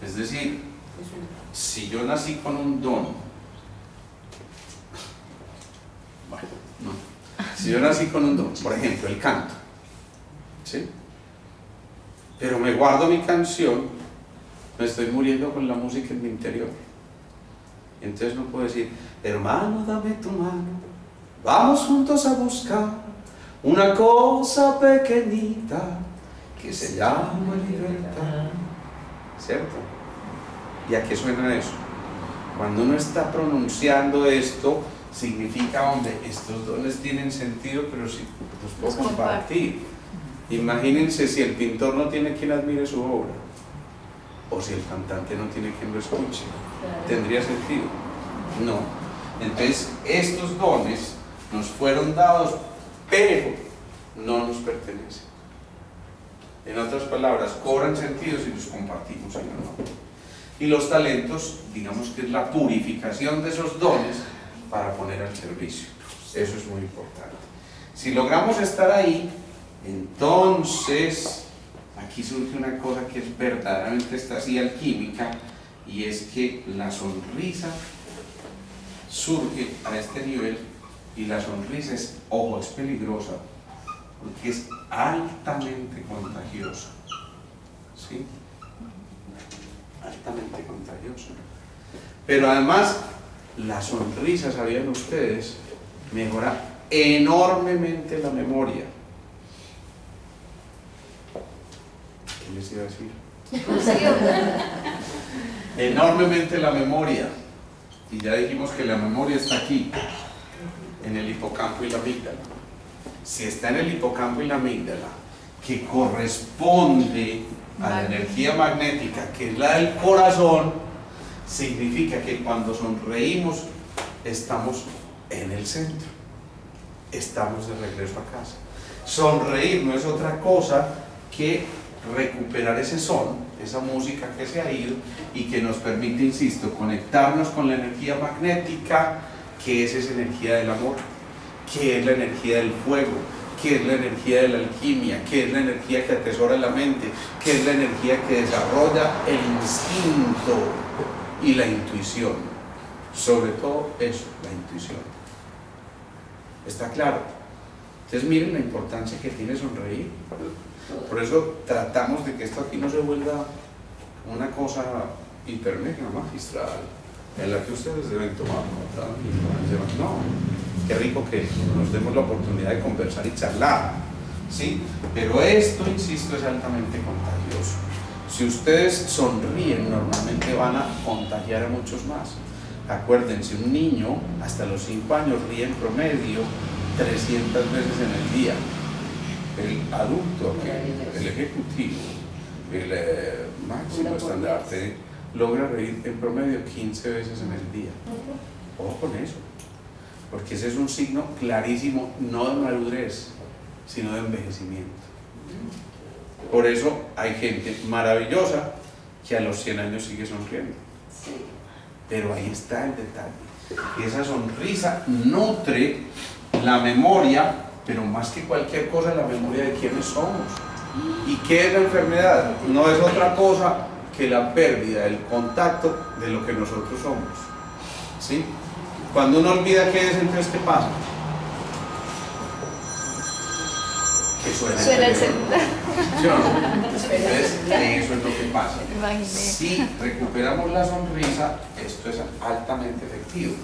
Es decir, si yo nací con un don, bueno, no, si yo nací con un don, por ejemplo, el canto, ¿sí? Pero me guardo mi canción, me estoy muriendo con la música en mi interior. Entonces no puedo decir, hermano, dame tu mano, vamos juntos a buscar una cosa pequeñita que se llama libertad. ¿Cierto? ¿Y a qué suena eso? Cuando uno está pronunciando esto, significa, hombre, estos dones tienen sentido, pero si los puedo compartir. Imagínense si el pintor no tiene quien admire su obra, o si el cantante no tiene quien lo escuche. ¿Tendría sentido? No. Entonces, estos dones nos fueron dados, pero no nos pertenecen. En otras palabras, cobran sentido si los compartimos, si no, no. Y los talentos, digamos que es la purificación de esos dones para poner al servicio. Eso es muy importante. Si logramos estar ahí, entonces aquí surge una cosa que es verdaderamente esta sí alquímica, y es que la sonrisa surge a este nivel, y la sonrisa es, ojo, es peligrosa porque es altamente contagiosa, ¿sí? Altamente contagiosa. Pero además la sonrisa, ¿sabían ustedes?, mejora enormemente la memoria. ¿Qué les iba a decir? Enormemente la memoria. Y ya dijimos que la memoria está aquí, en el hipocampo y la amígdala. Si está en el hipocampo y la amígdala, que corresponde a la energía magnética, que es la del corazón, significa que cuando sonreímos estamos en el centro, estamos de regreso a casa. Sonreír no es otra cosa que recuperar ese son, esa música que se ha ido, y que nos permite, insisto, conectarnos con la energía magnética, que es esa energía del amor, que es la energía del fuego, que es la energía de la alquimia, que es la energía que atesora la mente, que es la energía que desarrolla el instinto y la intuición. Sobre todo eso, la intuición. ¿Está claro? Entonces miren la importancia que tiene sonreír. Por eso tratamos de que esto aquí no se vuelva una cosa hipermega magistral en la que ustedes deben tomar nota y no, qué rico que nos demos la oportunidad de conversar y charlar, ¿sí? Pero esto, insisto, es altamente contagioso. Si ustedes sonríen, normalmente van a contagiar a muchos más. Acuérdense, un niño hasta los 5 años ríe en promedio 300 veces en el día. El adulto, el ejecutivo, el máximo estandarte, logra reír en promedio 15 veces en el día. Ojo con eso, porque ese es un signo clarísimo, no de madurez, sino de envejecimiento. Por eso hay gente maravillosa que a los 100 años sigue sonriendo. Pero ahí está el detalle. Esa sonrisa nutre la memoria, pero más que cualquier cosa, la memoria de quiénes somos. ¿Y qué es la enfermedad? No es otra cosa que la pérdida del contacto de lo que nosotros somos. ¿Sí? Cuando uno olvida qué es, entonces ¿qué pasa? Que suena el celular. ¿Sí o no? Entonces, eso es lo que pasa. Si recuperamos la sonrisa, esto es altamente efectivo.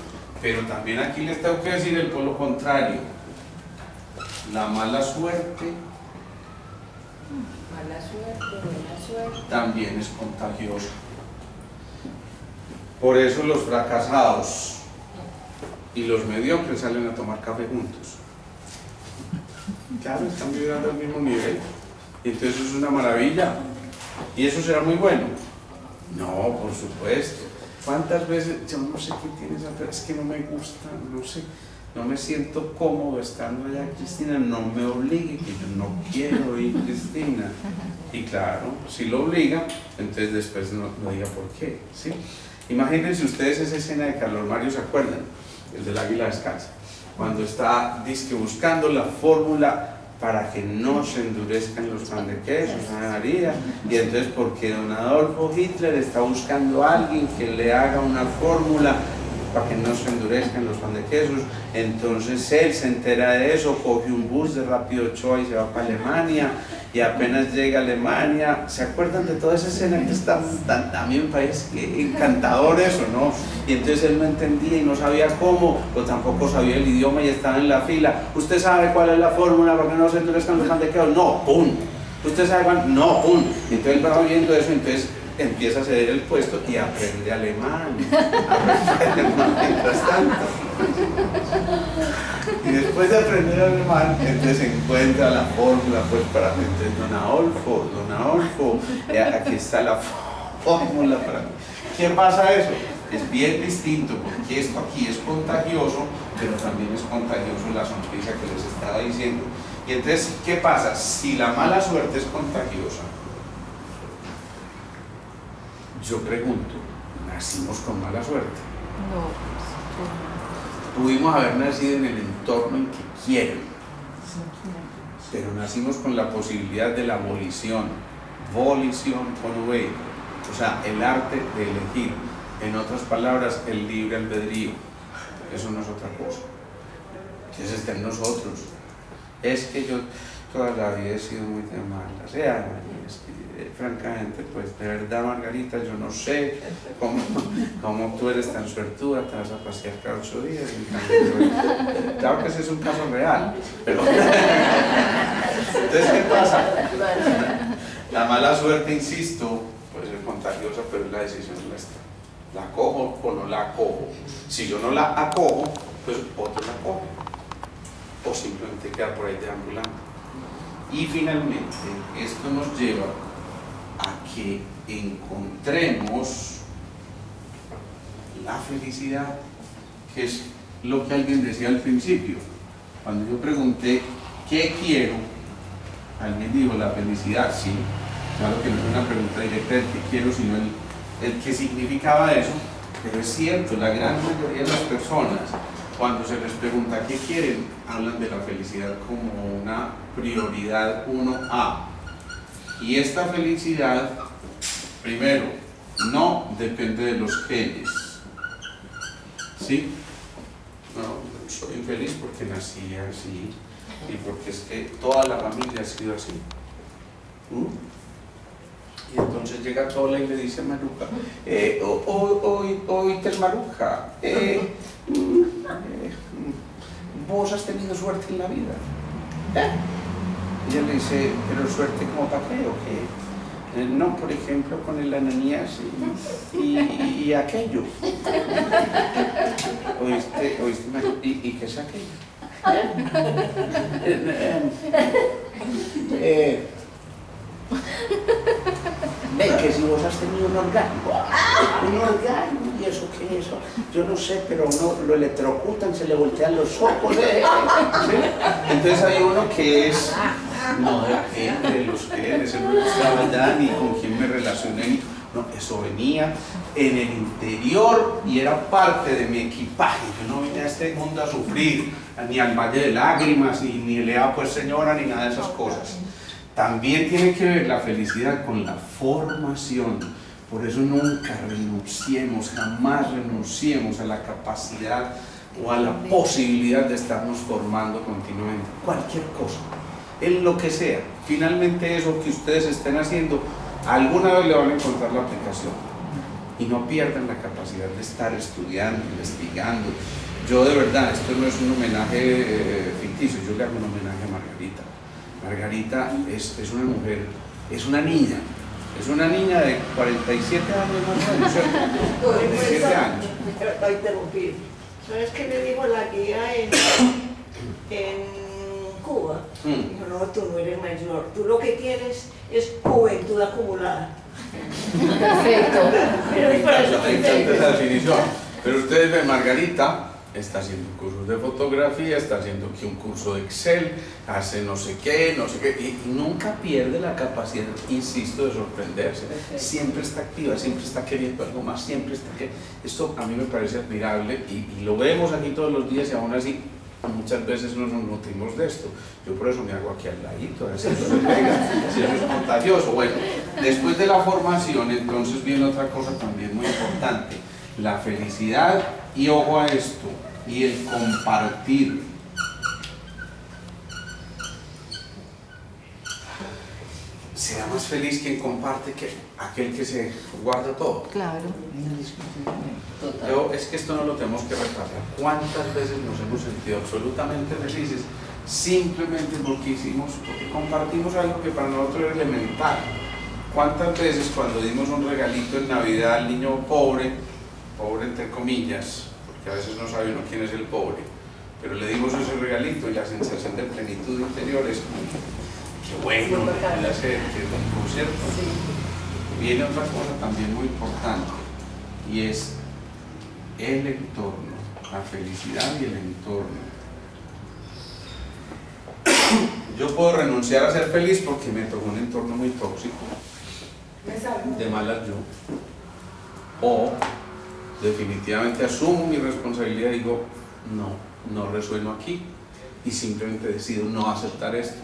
Pero también aquí les tengo que decir el polo contrario. La mala suerte Buena suerte. también es contagiosa. Por eso los fracasados y los mediocres salen a tomar café juntos. Claro, están vibrando al mismo nivel. Y entonces eso es una maravilla. ¿Y eso será muy bueno? No, por supuesto. ¿Cuántas veces? Yo no sé qué tienes, es que no me gusta, no sé, no me siento cómodo estando allá, Cristina, no me obligue, que yo no quiero ir, Cristina. Y claro, si lo obliga, entonces después no diga por qué, ¿sí? Imagínense ustedes esa escena de Carlos Mario, ¿se acuerdan? El del águila descalza. Cuando está, dizque, buscando la fórmula para que no se endurezcan los pan de queso, Ana María, y entonces porque don Adolfo Hitler está buscando a alguien que le haga una fórmula para que no se endurezcan los pan de quesos, entonces él se entera de eso, coge un bus de Rápido Ochoa y se va para Alemania, y apenas llega a Alemania, ¿se acuerdan de toda esa escena que está también me parece que encantador eso, ¿no? Y entonces él no entendía y no sabía cómo, o tampoco sabía el idioma y estaba en la fila. ¿Usted sabe cuál es la fórmula para que no se endurezcan los pan de queso? No, ¡pum! ¿Usted sabe cuál? No, ¡pum! Y entonces él va viendo eso, entonces empieza a ceder el puesto y aprende alemán. Aprende alemán mientras tanto. Y después de aprender alemán, entonces encuentra la fórmula, pues para entonces don Adolfo, aquí está la fórmula para mí. ¿Qué pasa eso? Es bien distinto, porque esto aquí es contagioso, pero también es contagioso la sonrisa que les estaba diciendo. Y entonces, ¿qué pasa? Si la mala suerte es contagiosa, yo pregunto, ¿nacimos con mala suerte? No. Pudimos haber nacido en el entorno en que quieren, pero nacimos con la posibilidad de la volición con V, o sea, el arte de elegir, en otras palabras, el libre albedrío. Eso no es otra cosa, eso está en nosotros. Es que yo toda la vida he sido muy de mala, o sea, es que, francamente, pues de verdad, Margarita, yo no sé cómo tú eres tan suertuda, te vas a pasear cada 8 días. Claro que ese es un caso real, pero entonces, ¿qué pasa? La mala suerte, insisto, puede ser contagiosa, pero es la decisión nuestra. ¿La acojo o no la acojo? Si yo no la acojo, pues otro la acoge, o simplemente queda por ahí deambulando. Y finalmente, esto nos lleva a que encontremos la felicidad, que es lo que alguien decía al principio. Cuando yo pregunté ¿qué quiero?, alguien dijo la felicidad. Sí, claro que no es una pregunta directa del qué quiero, sino el qué significaba eso, pero es cierto, la gran mayoría de las personas, cuando se les pregunta qué quieren, hablan de la felicidad como una prioridad 1A. Y esta felicidad, primero, no depende de los genes. ¿Sí? No, soy infeliz porque nací así y porque es que toda la familia ha sido así. Y entonces llega Tola y le dice a Maruja, oíste Maruja, vos has tenido suerte en la vida. Y ella le dice, pero suerte como para qué o qué. No, por ejemplo, con el ananías y aquello. ¿Oíste Maruja? ¿Y qué es aquello? Que si vos has tenido un orgasmo, ¿y eso qué es eso? Yo no sé, pero uno lo electrocutan, se le voltean los ojos. ¿Sí? Entonces hay uno que es, no depende de los genes, él no estaba allá ni con quién me relacioné, no, eso venía en el interior y era parte de mi equipaje. Yo no vine a este mundo a sufrir, ni al valle de lágrimas, ni lea pues señora, ni nada de esas cosas. También tiene que ver la felicidad con la formación, Por eso nunca renunciemos, jamás renunciemos a la capacidad o a la posibilidad de estarnos formando continuamente. Cualquier cosa, en lo que sea. Finalmente eso que ustedes estén haciendo, alguna vez le van a encontrar la aplicación. Y no pierdan la capacidad de estar estudiando, investigando. Yo de verdad, esto no es un homenaje ficticio, yo le hago un homenaje a Margarita. Margarita es una mujer, es una niña de 47 años más o menos, ¿cierto? 47 años. Para interrumpir. ¿Sabes qué le dijo la guía en Cuba? Dijo, no, tú no eres mayor, tú lo que tienes es juventud acumulada. Perfecto. Pero es para eso Me encanta esa definición. Pero ustedes ven, Margarita está haciendo cursos de fotografía, está haciendo aquí un curso de Excel, hace no sé qué, y nunca pierde la capacidad, insisto, de sorprenderse. Siempre está activa, siempre está queriendo algo más, siempre está que esto a mí me parece admirable y lo vemos aquí todos los días y aún así muchas veces no nos nutrimos de esto. Yo por eso me hago aquí al ladito, a ver si eso se pega, si eso es contagioso. Bueno, después de la formación, entonces viene otra cosa también muy importante, la felicidad, y ojo a esto, y el compartir. Será más feliz quien comparte que aquel que se guarda todo. Claro. Es que esto no lo tenemos que repasar. ¿Cuántas veces nos hemos sentido absolutamente felices simplemente porque compartimos algo que para nosotros era elemental? ¿Cuántas veces cuando dimos un regalito en Navidad al niño pobre entre comillas, porque a veces no sabe uno quién es el pobre, pero le dimos ese regalito y la sensación de plenitud interior es qué bueno, puede hacer, qué rico, ¿cierto? Sí. Viene otra cosa también muy importante y es el entorno, la felicidad y el entorno. Yo puedo renunciar a ser feliz porque me tocó un entorno muy tóxico, de malas yo, o definitivamente asumo mi responsabilidad y digo no resueno aquí y simplemente decido no aceptar esto.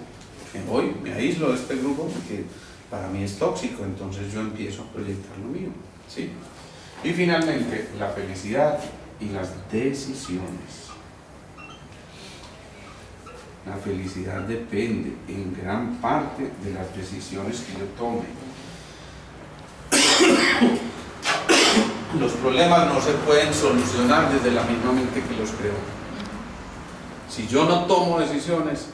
Me voy, me aíslo de este grupo porque para mí es tóxico, entonces yo empiezo a proyectar lo mío, ¿sí? Y finalmente, la felicidad y las decisiones. La felicidad depende en gran parte de las decisiones que yo tome. Los problemas no se pueden solucionar desde la misma mente que los creó. Si yo no tomo decisiones,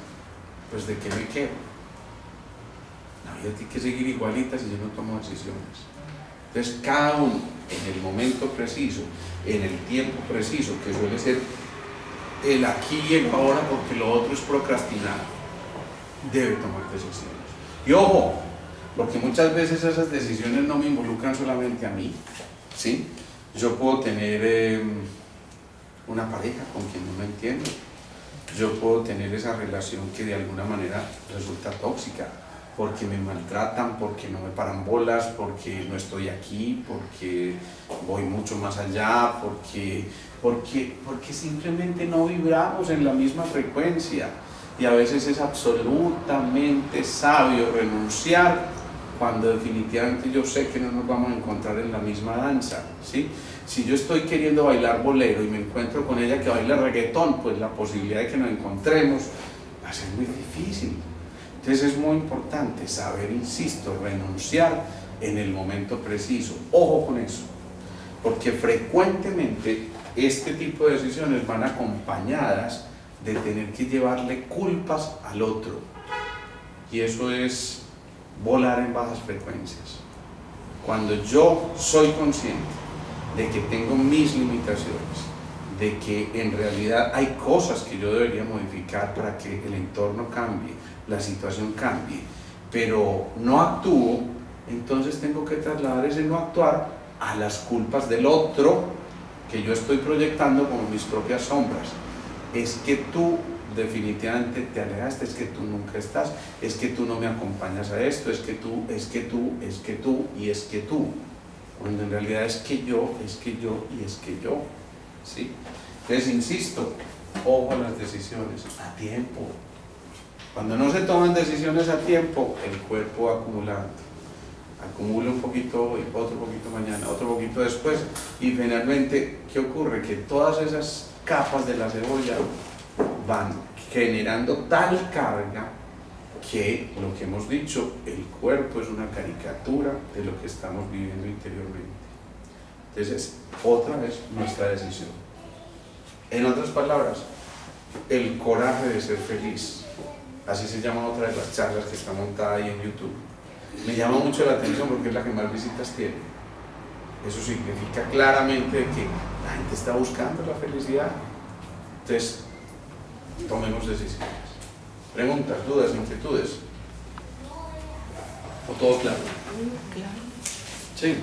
pues ¿de qué me quedo? La vida tiene que seguir igualita si yo no tomo decisiones. Entonces cada uno, en el momento preciso, en el tiempo preciso, que suele ser el aquí y el ahora, porque lo otro es procrastinar, debe tomar decisiones. Y ojo, porque muchas veces esas decisiones no me involucran solamente a mí, ¿sí? Yo puedo tener una pareja con quien no me entiendo, yo puedo tener esa relación que de alguna manera resulta tóxica, porque me maltratan, porque no me paran bolas, porque no estoy aquí, porque voy mucho más allá, porque simplemente no vibramos en la misma frecuencia. Y a veces es absolutamente sabio renunciar cuando definitivamente yo sé que no nos vamos a encontrar en la misma danza, ¿sí? Si yo estoy queriendo bailar bolero y me encuentro con ella que baila reggaetón, pues la posibilidad de que nos encontremos va a ser muy difícil. Entonces es muy importante saber, insisto, renunciar en el momento preciso. Ojo con eso, porque frecuentemente este tipo de decisiones van acompañadas de tener que llevarle culpas al otro, y eso es volar en bajas frecuencias. Cuando yo soy consciente de que tengo mis limitaciones, de que en realidad hay cosas que yo debería modificar para que el entorno cambie, la situación cambie, pero no actúo, entonces tengo que trasladar ese no actuar a las culpas del otro que yo estoy proyectando como mis propias sombras. Es que tú definitivamente te alejaste, es que tú nunca estás, es que tú no me acompañas a esto, es que tú, y es que tú, cuando en realidad es que yo, y es que yo, ¿sí? Entonces insisto, ojo a las decisiones, a tiempo. Cuando no se toman decisiones a tiempo, el cuerpo va acumulando. acumula un poquito hoy, otro poquito mañana, otro poquito después, y finalmente, ¿qué ocurre? Que todas esas capas de la cebolla van generando tal carga que, lo que hemos dicho, el cuerpo es una caricatura de lo que estamos viviendo interiormente. Entonces, otra vez nuestra decisión. En otras palabras, el coraje de ser feliz, así se llama otra de las charlas que está montada ahí en YouTube. Me llama mucho la atención porque es la que más visitas tiene. Eso significa claramente que la gente está buscando la felicidad. Entonces, tomemos decisiones. Preguntas, dudas, inquietudes. ¿O todo claro? Claro. Sí.